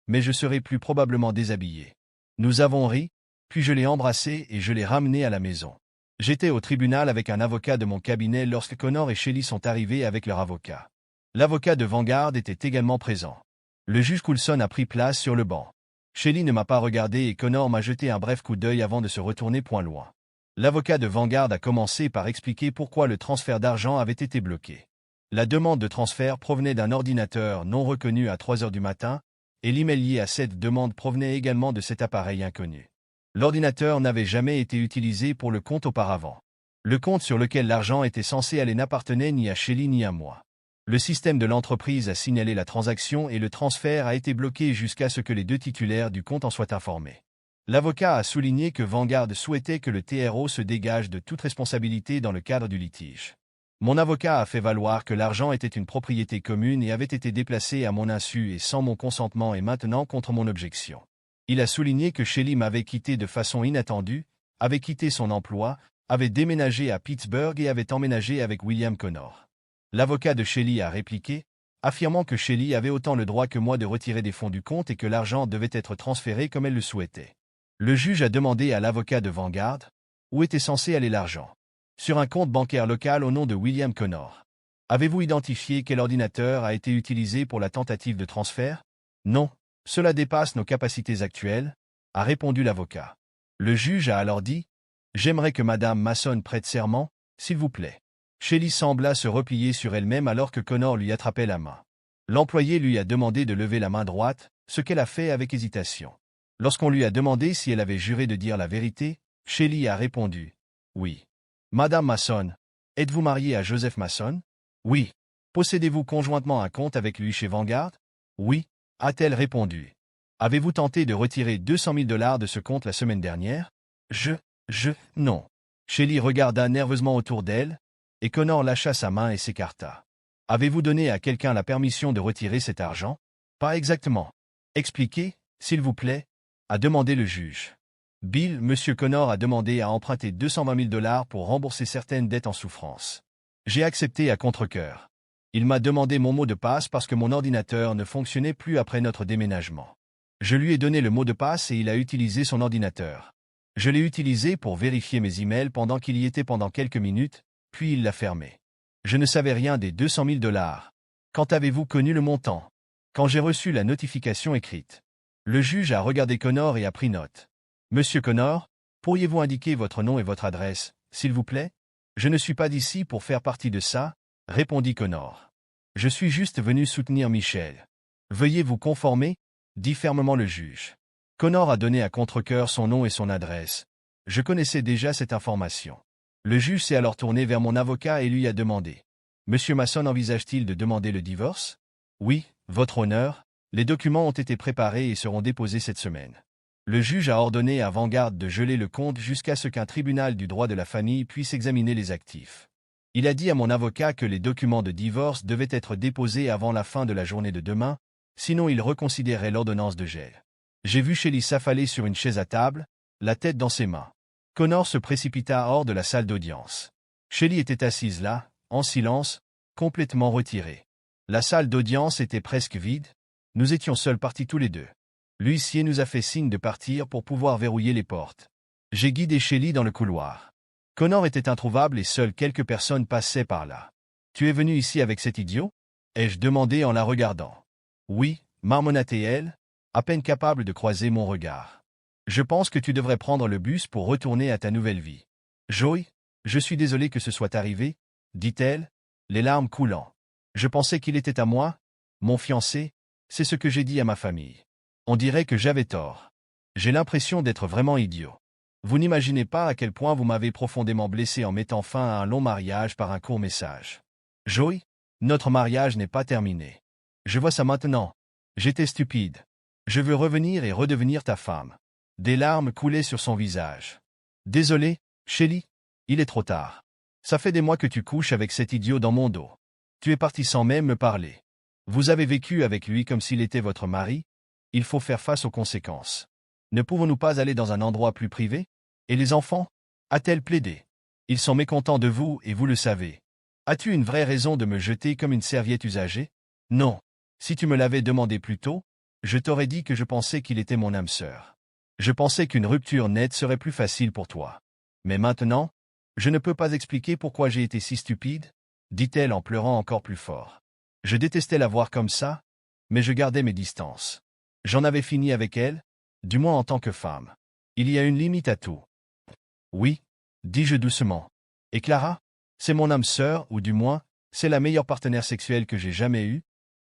mais je serai plus probablement déshabillé. » Nous avons ri, puis je l'ai embrassé et je l'ai ramené à la maison. J'étais au tribunal avec un avocat de mon cabinet lorsque Connor et Shelly sont arrivés avec leur avocat. L'avocat de Vanguard était également présent. Le juge Coulson a pris place sur le banc. Shelly ne m'a pas regardé et Connor m'a jeté un bref coup d'œil avant de se retourner point loin. L'avocat de Vanguard a commencé par expliquer pourquoi le transfert d'argent avait été bloqué. La demande de transfert provenait d'un ordinateur non reconnu à 3 heures du matin, et l'email lié à cette demande provenait également de cet appareil inconnu. L'ordinateur n'avait jamais été utilisé pour le compte auparavant. Le compte sur lequel l'argent était censé aller n'appartenait ni à Shelly ni à moi. Le système de l'entreprise a signalé la transaction et le transfert a été bloqué jusqu'à ce que les 2 titulaires du compte en soient informés. L'avocat a souligné que Vanguard souhaitait que le TRO se dégage de toute responsabilité dans le cadre du litige. Mon avocat a fait valoir que l'argent était une propriété commune et avait été déplacé à mon insu et sans mon consentement et maintenant contre mon objection. Il a souligné que Shelly m'avait quitté de façon inattendue, avait quitté son emploi, avait déménagé à Pittsburgh et avait emménagé avec William Connor. L'avocat de Shelly a répliqué, affirmant que Shelly avait autant le droit que moi de retirer des fonds du compte et que l'argent devait être transféré comme elle le souhaitait. Le juge a demandé à l'avocat de Vanguard où était censé aller l'argent. Sur un compte bancaire local au nom de William Connor. Avez-vous identifié quel ordinateur a été utilisé pour la tentative de transfert? Non. Cela dépasse nos capacités actuelles, a répondu l'avocat. Le juge a alors dit « J'aimerais que Madame Mason prête serment, s'il vous plaît. » Shelly sembla se replier sur elle-même alors que Connor lui attrapait la main. L'employé lui a demandé de lever la main droite, ce qu'elle a fait avec hésitation. Lorsqu'on lui a demandé si elle avait juré de dire la vérité, Shelly a répondu « Oui. » Madame Mason, êtes-vous mariée à Joseph Mason? Oui. Possédez-vous conjointement un compte avec lui chez Vanguard? Oui, a-t-elle répondu. Avez-vous tenté de retirer 200 000 $ de ce compte la semaine dernière? Non. Shelly regarda nerveusement autour d'elle, et Connor lâcha sa main et s'écarta. Avez-vous donné à quelqu'un la permission de retirer cet argent? Pas exactement. Expliquez, s'il vous plaît, a demandé le juge. Bill, Monsieur Connor a demandé à emprunter 220 000 $ pour rembourser certaines dettes en souffrance. J'ai accepté à contre-cœur. Il m'a demandé mon mot de passe parce que mon ordinateur ne fonctionnait plus après notre déménagement. Je lui ai donné le mot de passe et il a utilisé son ordinateur. Je l'ai utilisé pour vérifier mes emails pendant qu'il y était pendant quelques minutes, puis il l'a fermé. Je ne savais rien des 200 000 $. Quand avez-vous connu le montant? Quand j'ai reçu la notification écrite. Le juge a regardé Connor et a pris note. Monsieur Connor, pourriez-vous indiquer votre nom et votre adresse, s'il vous plaît? Je ne suis pas d'ici pour faire partie de ça, répondit Connor. Je suis juste venu soutenir Michel. Veuillez vous conformer, dit fermement le juge. Connor a donné à contre-cœur son nom et son adresse. Je connaissais déjà cette information. Le juge s'est alors tourné vers mon avocat et lui a demandé. Monsieur Mason envisage-t-il de demander le divorce? Oui, votre honneur. Les documents ont été préparés et seront déposés cette semaine. Le juge a ordonné à Vanguard de geler le compte jusqu'à ce qu'un tribunal du droit de la famille puisse examiner les actifs. Il a dit à mon avocat que les documents de divorce devaient être déposés avant la fin de la journée de demain, sinon il reconsidérait l'ordonnance de gel. J'ai vu Shelly s'affaler sur une chaise à table, la tête dans ses mains. Connor se précipita hors de la salle d'audience. Shelly était assise là, en silence, complètement retirée. La salle d'audience était presque vide. Nous étions seuls partis tous les deux. L'huissier nous a fait signe de partir pour pouvoir verrouiller les portes. J'ai guidé Shelly dans le couloir. Connor était introuvable et seules quelques personnes passaient par là. « Tu es venu ici avec cet idiot ?» ai-je demandé en la regardant. « Oui, marmonna-t-elle, à peine capable de croiser mon regard. « Je pense que tu devrais prendre le bus pour retourner à ta nouvelle vie. »« Joey, je suis désolé que ce soit arrivé, » dit-elle, les larmes coulant. « Je pensais qu'il était à moi, mon fiancé, c'est ce que j'ai dit à ma famille. On dirait que j'avais tort. J'ai l'impression d'être vraiment idiot. Vous n'imaginez pas à quel point vous m'avez profondément blessé en mettant fin à un long mariage par un court message. Joey, notre mariage n'est pas terminé. Je vois ça maintenant. J'étais stupide. Je veux revenir et redevenir ta femme. » Des larmes coulaient sur son visage. « Désolé, Shelly, il est trop tard. Ça fait des mois que tu couches avec cet idiot dans mon dos. Tu es parti sans même me parler. Vous avez vécu avec lui comme s'il était votre mari. Il faut faire face aux conséquences. Ne pouvons-nous pas aller dans un endroit plus privé? Et les enfants? » a-t-elle plaidé. « Ils sont mécontents de vous et vous le savez. As-tu une vraie raison de me jeter comme une serviette usagée? Non. Si tu me l'avais demandé plus tôt, je t'aurais dit que je pensais qu'il était mon âme sœur. Je pensais qu'une rupture nette serait plus facile pour toi. Mais maintenant, je ne peux pas expliquer pourquoi j'ai été si stupide, » dit-elle en pleurant encore plus fort. Je détestais la voir comme ça, mais je gardais mes distances. J'en avais fini avec elle, du moins en tant que femme. Il y a une limite à tout. Oui, dis-je doucement. Et Clara? C'est mon âme sœur, ou du moins, c'est la meilleure partenaire sexuelle que j'ai jamais eue,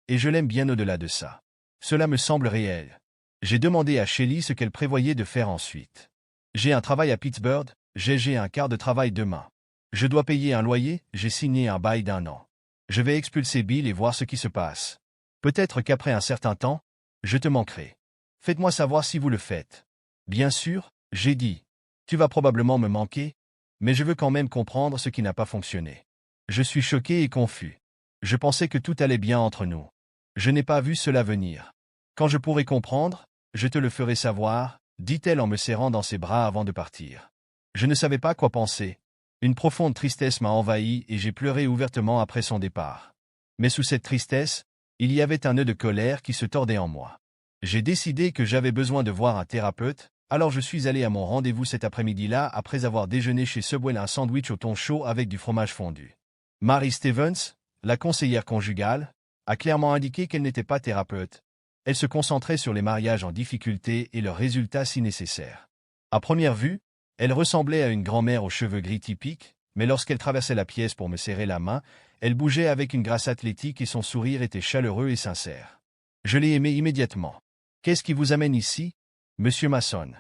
et je l'aime bien au-delà de ça. Cela me semble réel. J'ai demandé à Shelly ce qu'elle prévoyait de faire ensuite. J'ai un travail à Pittsburgh, j'ai un quart de travail demain. Je dois payer un loyer, j'ai signé un bail d'1 an. Je vais expulser Bill et voir ce qui se passe. Peut-être qu'après un certain temps, je te manquerai. Faites-moi savoir si vous le faites. Bien sûr, j'ai dit. Tu vas probablement me manquer, mais je veux quand même comprendre ce qui n'a pas fonctionné. Je suis choqué et confus. Je pensais que tout allait bien entre nous. Je n'ai pas vu cela venir. Quand je pourrai comprendre, je te le ferai savoir, dit-elle en me serrant dans ses bras avant de partir. Je ne savais pas quoi penser. Une profonde tristesse m'a envahi et j'ai pleuré ouvertement après son départ. Mais sous cette tristesse, il y avait un nœud de colère qui se tordait en moi. J'ai décidé que j'avais besoin de voir un thérapeute, alors je suis allé à mon rendez-vous cet après-midi-là après avoir déjeuné chez Subway un sandwich au thon chaud avec du fromage fondu. Mary Stevens, la conseillère conjugale, a clairement indiqué qu'elle n'était pas thérapeute. Elle se concentrait sur les mariages en difficulté et leurs résultats si nécessaires. À première vue, elle ressemblait à une grand-mère aux cheveux gris typiques, mais lorsqu'elle traversait la pièce pour me serrer la main, elle bougeait avec une grâce athlétique et son sourire était chaleureux et sincère. Je l'ai aimée immédiatement. « Qu'est-ce qui vous amène ici, Monsieur Mason?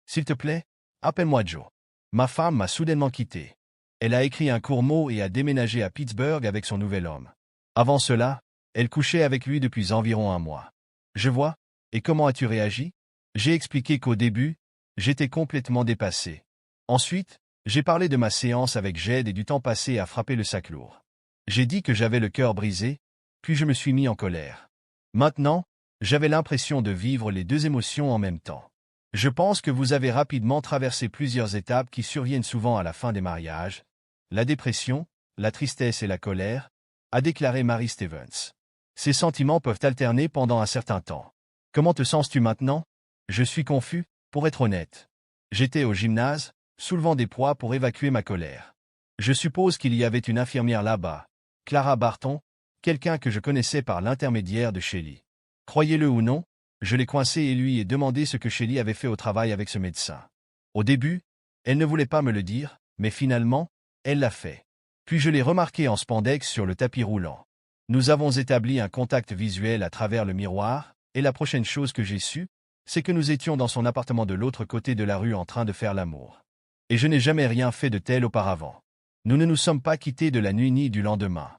S'il te plaît, appelle-moi Joe. » Ma femme m'a soudainement quitté. Elle a écrit un court mot et a déménagé à Pittsburgh avec son nouvel homme. Avant cela, elle couchait avec lui depuis environ 1 mois. Je vois. Et comment as-tu réagi? J'ai expliqué qu'au début, j'étais complètement dépassé. Ensuite, j'ai parlé de ma séance avec Jed et du temps passé à frapper le sac lourd. J'ai dit que j'avais le cœur brisé, puis je me suis mis en colère. Maintenant, j'avais l'impression de vivre les deux émotions en même temps. Je pense que vous avez rapidement traversé plusieurs étapes qui surviennent souvent à la fin des mariages. La dépression, la tristesse et la colère, a déclaré Mary Stevens. Ces sentiments peuvent alterner pendant un certain temps. Comment te sens-tu maintenant? Je suis confus, pour être honnête. J'étais au gymnase, soulevant des poids pour évacuer ma colère. Je suppose qu'il y avait une infirmière là-bas, Clara Barton, quelqu'un que je connaissais par l'intermédiaire de Shelly. Croyez-le ou non, je l'ai coincé et lui ai demandé ce que Shelly avait fait au travail avec ce médecin. Au début, elle ne voulait pas me le dire, mais finalement, elle l'a fait. Puis je l'ai remarqué en spandex sur le tapis roulant. Nous avons établi un contact visuel à travers le miroir, et la prochaine chose que j'ai su, c'est que nous étions dans son appartement de l'autre côté de la rue en train de faire l'amour. Et je n'ai jamais rien fait de tel auparavant. Nous ne nous sommes pas quittés de la nuit ni du lendemain.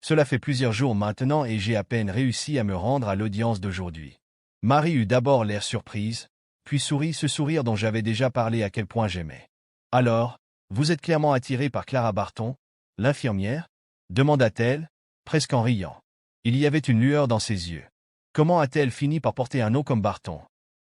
Cela fait plusieurs jours maintenant et j'ai à peine réussi à me rendre à l'audience d'aujourd'hui. Marie eut d'abord l'air surprise, puis sourit ce sourire dont j'avais déjà parlé à quel point j'aimais. « Alors, vous êtes clairement attiré par Clara Barton, l'infirmière ?» demanda-t-elle, presque en riant. Il y avait une lueur dans ses yeux. Comment a-t-elle fini par porter un nom comme Barton?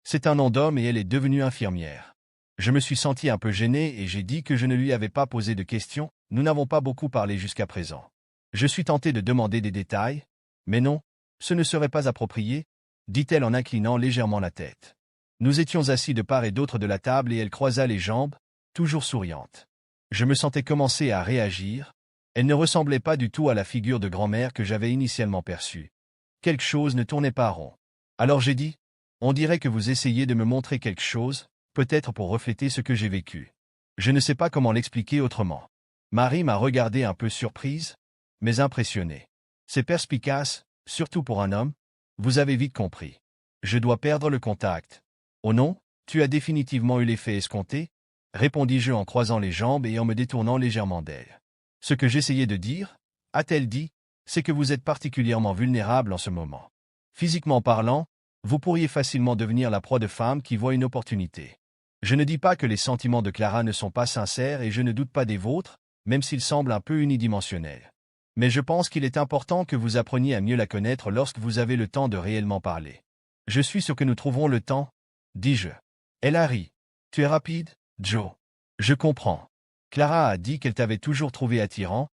C'est un nom d'homme et elle est devenue infirmière. Je me suis senti un peu gêné et j'ai dit que je ne lui avais pas posé de questions, nous n'avons pas beaucoup parlé jusqu'à présent. Je suis tenté de demander des détails, mais non, ce ne serait pas approprié, dit-elle en inclinant légèrement la tête. Nous étions assis de part et d'autre de la table et elle croisa les jambes, toujours souriante. Je me sentais commencer à réagir. Elle ne ressemblait pas du tout à la figure de grand-mère que j'avais initialement perçue. Quelque chose ne tournait pas rond. Alors j'ai dit, « On dirait que vous essayez de me montrer quelque chose, peut-être pour refléter ce que j'ai vécu. Je ne sais pas comment l'expliquer autrement. » Marie m'a regardé un peu surprise, mais impressionnée. C'est perspicace, surtout pour un homme. Vous avez vite compris. Je dois perdre le contact. Oh non, tu as définitivement eu l'effet escompté, répondis-je en croisant les jambes et en me détournant légèrement d'elle. Ce que j'essayais de dire, a-t-elle dit, c'est que vous êtes particulièrement vulnérable en ce moment. Physiquement parlant, vous pourriez facilement devenir la proie de femmes qui voient une opportunité. Je ne dis pas que les sentiments de Clara ne sont pas sincères et je ne doute pas des vôtres, même s'ils semblent un peu unidimensionnels. Mais je pense qu'il est important que vous appreniez à mieux la connaître lorsque vous avez le temps de réellement parler. Je suis sûr que nous trouverons le temps, dis-je. Elle a ri. Tu es rapide, Joe. Je comprends. Clara a dit qu'elle t'avait toujours trouvé attirant,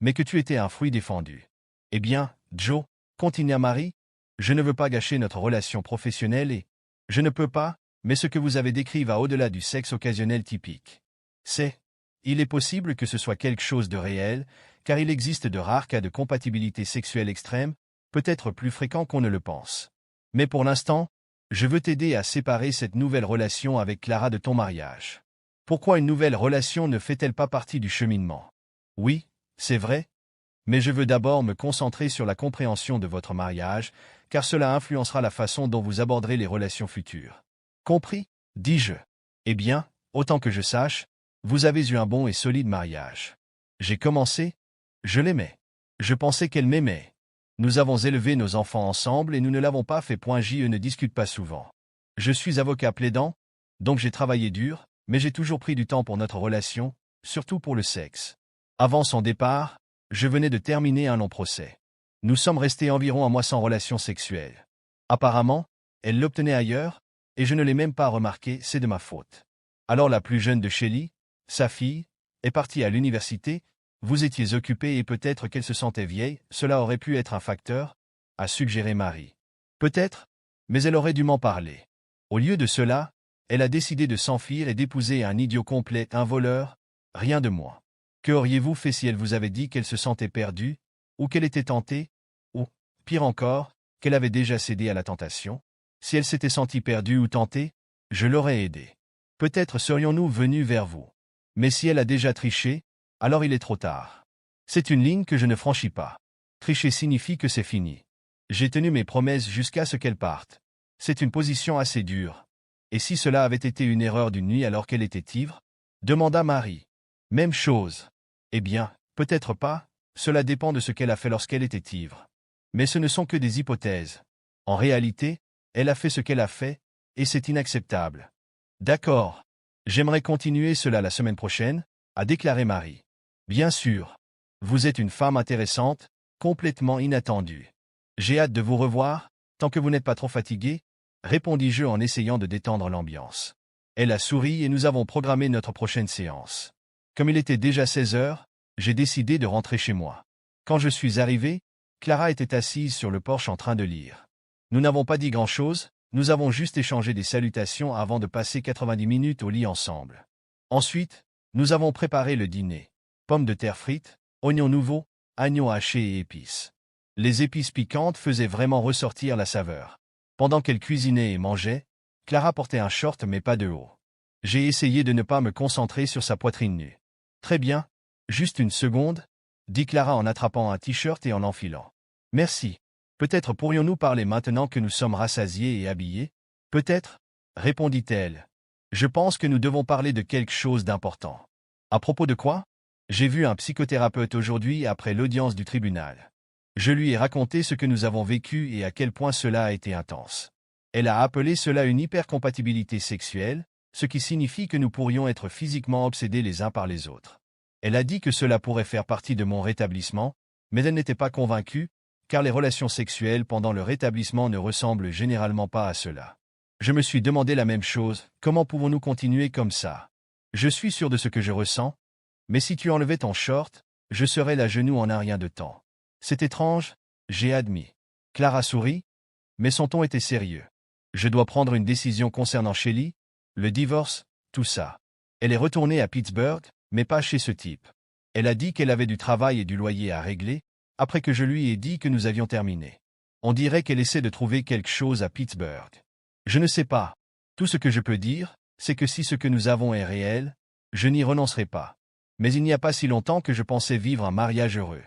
mais que tu étais un fruit défendu. Eh bien, Joe, continua Marie, je ne veux pas gâcher notre relation professionnelle et je ne peux pas, mais ce que vous avez décrit va au-delà du sexe occasionnel typique. Il est possible que ce soit quelque chose de réel, car il existe de rares cas de compatibilité sexuelle extrême, peut-être plus fréquents qu'on ne le pense. Mais pour l'instant, je veux t'aider à séparer cette nouvelle relation avec Clara de ton mariage. Pourquoi une nouvelle relation ne fait-elle pas partie du cheminement? Oui, c'est vrai, mais je veux d'abord me concentrer sur la compréhension de votre mariage, car cela influencera la façon dont vous aborderez les relations futures. Compris, dis-je. Eh bien, autant que je sache, vous avez eu un bon et solide mariage. J'ai commencé, je l'aimais. Je pensais qu'elle m'aimait. Nous avons élevé nos enfants ensemble et nous ne l'avons pas fait. Je ne discute pas souvent. Je suis avocat plaidant, donc j'ai travaillé dur, mais j'ai toujours pris du temps pour notre relation, surtout pour le sexe. Avant son départ, je venais de terminer un long procès. Nous sommes restés environ un mois sans relation sexuelle. Apparemment, elle l'obtenait ailleurs, et je ne l'ai même pas remarqué, c'est de ma faute. Alors la plus jeune de Shelley, sa fille, est partie à l'université, vous étiez occupé et peut-être qu'elle se sentait vieille, cela aurait pu être un facteur, a suggéré Marie. Peut-être, mais elle aurait dû m'en parler. Au lieu de cela, elle a décidé de s'enfuir et d'épouser un idiot complet, un voleur, rien de moins. Que auriez-vous fait si elle vous avait dit qu'elle se sentait perdue, ou qu'elle était tentée, ou, pire encore, qu'elle avait déjà cédé à la tentation? Si elle s'était sentie perdue ou tentée, je l'aurais aidée. Peut-être serions-nous venus vers vous. Mais si elle a déjà triché, alors il est trop tard. C'est une ligne que je ne franchis pas. Tricher signifie que c'est fini. J'ai tenu mes promesses jusqu'à ce qu'elle parte. C'est une position assez dure. Et si cela avait été une erreur d'une nuit alors qu'elle était ivre? Demanda Marie. Même chose. Eh bien, peut-être pas, cela dépend de ce qu'elle a fait lorsqu'elle était ivre. Mais ce ne sont que des hypothèses. En réalité, elle a fait ce qu'elle a fait, et c'est inacceptable. D'accord. J'aimerais continuer cela la semaine prochaine, a déclaré Marie. Bien sûr. Vous êtes une femme intéressante, complètement inattendue. J'ai hâte de vous revoir, tant que vous n'êtes pas trop fatigué, répondis-je en essayant de détendre l'ambiance. Elle a souri et nous avons programmé notre prochaine séance. Comme il était déjà 16 heures, j'ai décidé de rentrer chez moi. Quand je suis arrivé, Clara était assise sur le porche en train de lire. Nous n'avons pas dit grand-chose, nous avons juste échangé des salutations avant de passer 90 minutes au lit ensemble. Ensuite, nous avons préparé le dîner. Pommes de terre frites, oignons nouveaux, oignons hachés et épices. Les épices piquantes faisaient vraiment ressortir la saveur. Pendant qu'elle cuisinait et mangeait, Clara portait un short mais pas de haut. J'ai essayé de ne pas me concentrer sur sa poitrine nue. Très bien, juste une seconde, dit Clara en attrapant un t-shirt et en l'enfilant. Merci. Peut-être pourrions-nous parler maintenant que nous sommes rassasiés et habillés? Peut-être, répondit-elle. Je pense que nous devons parler de quelque chose d'important. À propos de quoi? J'ai vu un psychothérapeute aujourd'hui après l'audience du tribunal. Je lui ai raconté ce que nous avons vécu et à quel point cela a été intense. Elle a appelé cela une hypercompatibilité sexuelle, ce qui signifie que nous pourrions être physiquement obsédés les uns par les autres. Elle a dit que cela pourrait faire partie de mon rétablissement, mais elle n'était pas convaincue, car les relations sexuelles pendant le rétablissement ne ressemblent généralement pas à cela. Je me suis demandé la même chose, comment pouvons-nous continuer comme ça? Je suis sûr de ce que je ressens, mais si tu enlevais ton short, je serais là genoux en un rien de temps. C'est étrange, j'ai admis. Clara sourit, mais son ton était sérieux. Je dois prendre une décision concernant Shelly, le divorce, tout ça. Elle est retournée à Pittsburgh, mais pas chez ce type. Elle a dit qu'elle avait du travail et du loyer à régler, après que je lui ai dit que nous avions terminé. On dirait qu'elle essaie de trouver quelque chose à Pittsburgh. Je ne sais pas. Tout ce que je peux dire, c'est que si ce que nous avons est réel, je n'y renoncerai pas. Mais il n'y a pas si longtemps que je pensais vivre un mariage heureux.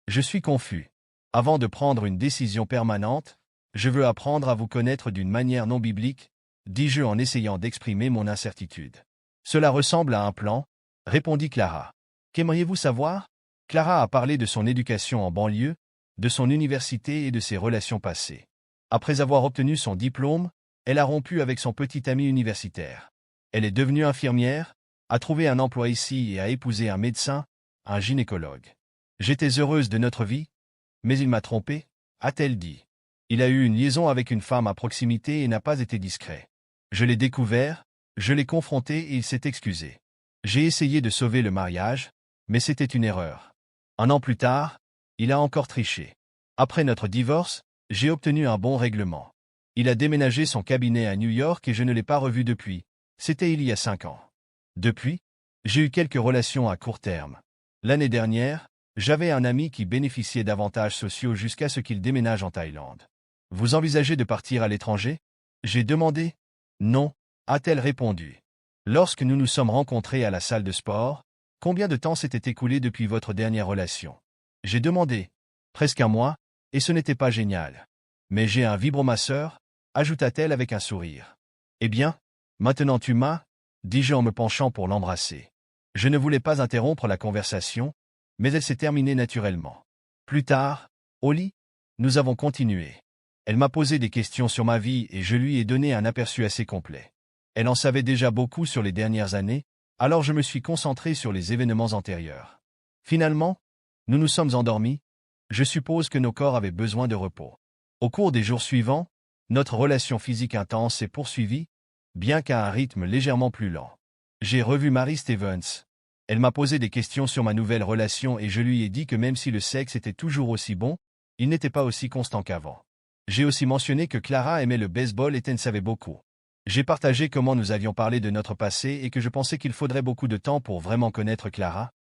Je suis confus. Avant de prendre une décision permanente, je veux apprendre à vous connaître d'une manière non biblique, dis-je en essayant d'exprimer mon incertitude. Cela ressemble à un plan, répondit Clara. Qu'aimeriez-vous savoir? Clara a parlé de son éducation en banlieue, de son université et de ses relations passées. Après avoir obtenu son diplôme, elle a rompu avec son petit ami universitaire. Elle est devenue infirmière, a trouvé un emploi ici et a épousé un médecin, un gynécologue. J'étais heureuse de notre vie, mais il m'a trompée, a-t-elle dit. Il a eu une liaison avec une femme à proximité et n'a pas été discret. Je l'ai découvert, je l'ai confronté et il s'est excusé. J'ai essayé de sauver le mariage, mais c'était une erreur. Un an plus tard, il a encore triché. Après notre divorce, j'ai obtenu un bon règlement. Il a déménagé son cabinet à New York et je ne l'ai pas revu depuis. C'était il y a 5 ans. Depuis, j'ai eu quelques relations à court terme. L'année dernière, j'avais un ami qui bénéficiait d'avantages sociaux jusqu'à ce qu'il déménage en Thaïlande. Vous envisagez de partir à l'étranger? J'ai demandé. Non, a-t-elle répondu. Lorsque nous nous sommes rencontrés à la salle de sport, combien de temps s'était écoulé depuis votre dernière relation? J'ai demandé. Presque un mois, et ce n'était pas génial. Mais j'ai un vibromasseur, ajouta-t-elle avec un sourire. Eh bien, maintenant tu m'as, dis-je en me penchant pour l'embrasser. Je ne voulais pas interrompre la conversation, mais elle s'est terminée naturellement. Plus tard, au lit, nous avons continué. Elle m'a posé des questions sur ma vie et je lui ai donné un aperçu assez complet. Elle en savait déjà beaucoup sur les dernières années, alors je me suis concentré sur les événements antérieurs. Finalement, nous nous sommes endormis. Je suppose que nos corps avaient besoin de repos. Au cours des jours suivants, notre relation physique intense s'est poursuivie, bien qu'à un rythme légèrement plus lent. J'ai revu Mary Stevens. Elle m'a posé des questions sur ma nouvelle relation et je lui ai dit que même si le sexe était toujours aussi bon, il n'était pas aussi constant qu'avant. J'ai aussi mentionné que Clara aimait le baseball et qu'elle savait beaucoup. J'ai partagé comment nous avions parlé de notre passé et que je pensais qu'il faudrait beaucoup de temps pour vraiment connaître Clara,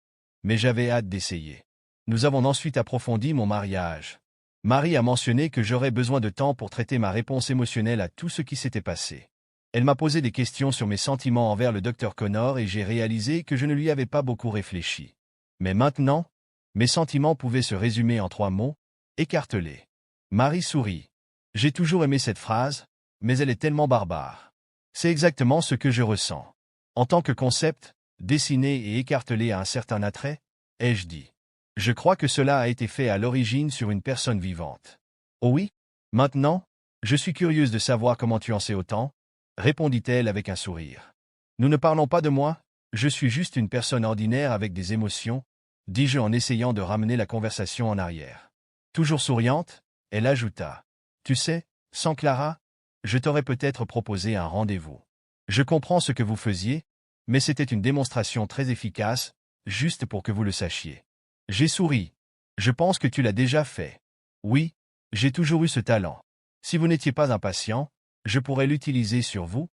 mais j'avais hâte d'essayer. Nous avons ensuite approfondi mon mariage. Marie a mentionné que j'aurais besoin de temps pour traiter ma réponse émotionnelle à tout ce qui s'était passé. Elle m'a posé des questions sur mes sentiments envers le docteur Connor et j'ai réalisé que je ne lui avais pas beaucoup réfléchi. Mais maintenant, mes sentiments pouvaient se résumer en 3 mots, écartelés. Marie sourit. J'ai toujours aimé cette phrase, mais elle est tellement barbare. C'est exactement ce que je ressens. En tant que concept, dessiné et écartelé à un certain attrait, ai-je dit. Je crois que cela a été fait à l'origine sur une personne vivante. Oh oui? Maintenant, je suis curieuse de savoir comment tu en sais autant, répondit-elle avec un sourire. Nous ne parlons pas de moi, je suis juste une personne ordinaire avec des émotions, dis-je en essayant de ramener la conversation en arrière. Toujours souriante, elle ajouta. Tu sais, sans Clara, je t'aurais peut-être proposé un rendez-vous. Je comprends ce que vous faisiez, mais c'était une démonstration très efficace, juste pour que vous le sachiez. J'ai souri. Je pense que tu l'as déjà fait. Oui, j'ai toujours eu ce talent. Si vous n'étiez pas impatient, je pourrais l'utiliser sur vous,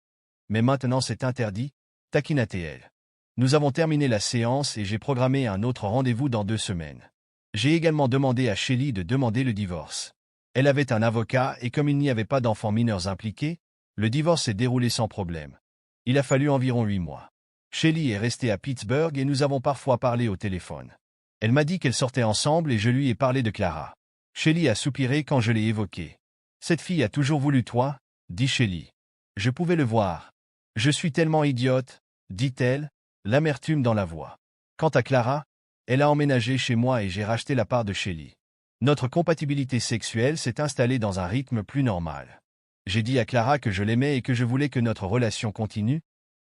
mais maintenant c'est interdit, taquina-t-elle. Nous avons terminé la séance et j'ai programmé un autre rendez-vous dans 2 semaines. J'ai également demandé à Shelly de demander le divorce. Elle avait un avocat et comme il n'y avait pas d'enfants mineurs impliqués, le divorce s'est déroulé sans problème. Il a fallu environ 8 mois. Shelly est restée à Pittsburgh et nous avons parfois parlé au téléphone. Elle m'a dit qu'elle sortait ensemble et je lui ai parlé de Clara. Shelly a soupiré quand je l'ai évoquée. Cette fille a toujours voulu toi, dit Shelly. Je pouvais le voir. Je suis tellement idiote, dit-elle, l'amertume dans la voix. Quant à Clara, elle a emménagé chez moi et j'ai racheté la part de Shelly. Notre compatibilité sexuelle s'est installée dans un rythme plus normal. J'ai dit à Clara que je l'aimais et que je voulais que notre relation continue,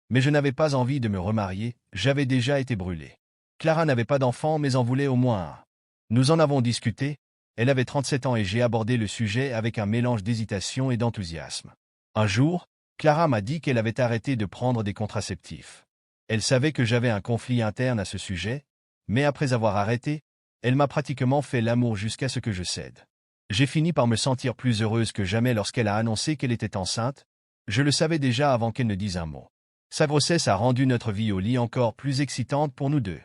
mais je n'avais pas envie de me remarier, j'avais déjà été brûlé. Clara n'avait pas d'enfant mais en voulait au moins un. Nous en avons discuté, elle avait 37 ans et j'ai abordé le sujet avec un mélange d'hésitation et d'enthousiasme. Un jour, Clara m'a dit qu'elle avait arrêté de prendre des contraceptifs. Elle savait que j'avais un conflit interne à ce sujet, mais après avoir arrêté, elle m'a pratiquement fait l'amour jusqu'à ce que je cède. J'ai fini par me sentir plus heureuse que jamais lorsqu'elle a annoncé qu'elle était enceinte, je le savais déjà avant qu'elle ne dise un mot. Sa grossesse a rendu notre vie au lit encore plus excitante pour nous deux.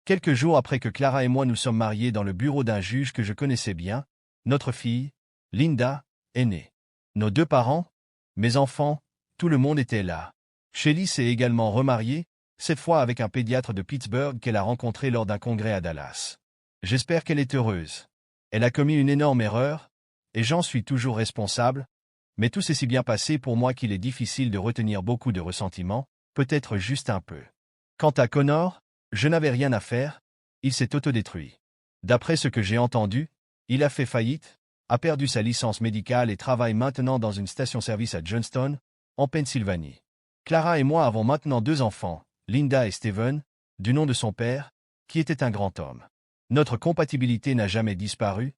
Quelques jours après que Clara et moi nous sommes mariés dans le bureau d'un juge que je connaissais bien, notre fille, Linda, est née. Nos deux parents, mes enfants, tout le monde était là. Shelly s'est également remariée, cette fois avec un pédiatre de Pittsburgh qu'elle a rencontré lors d'un congrès à Dallas. J'espère qu'elle est heureuse. Elle a commis une énorme erreur, et j'en suis toujours responsable, mais tout s'est si bien passé pour moi qu'il est difficile de retenir beaucoup de ressentiment, peut-être juste un peu. Quant à Connor, je n'avais rien à faire, il s'est autodétruit. D'après ce que j'ai entendu, il a fait faillite, a perdu sa licence médicale et travaille maintenant dans une station-service à Johnston, en Pennsylvanie. Clara et moi avons maintenant 2 enfants, Linda et Steven, du nom de son père, qui était un grand homme. Notre compatibilité n'a jamais disparu,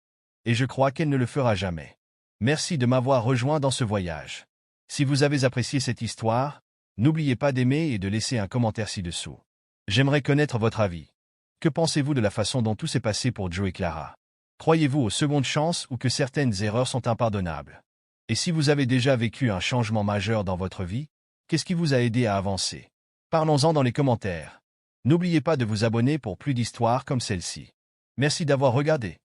et je crois qu'elle ne le fera jamais. Merci de m'avoir rejoint dans ce voyage. Si vous avez apprécié cette histoire, n'oubliez pas d'aimer et de laisser un commentaire ci-dessous. J'aimerais connaître votre avis. Que pensez-vous de la façon dont tout s'est passé pour Joe et Clara? Croyez-vous aux secondes chances ou que certaines erreurs sont impardonnables? Et si vous avez déjà vécu un changement majeur dans votre vie, qu'est-ce qui vous a aidé à avancer? Parlons-en dans les commentaires. N'oubliez pas de vous abonner pour plus d'histoires comme celle-ci. Merci d'avoir regardé.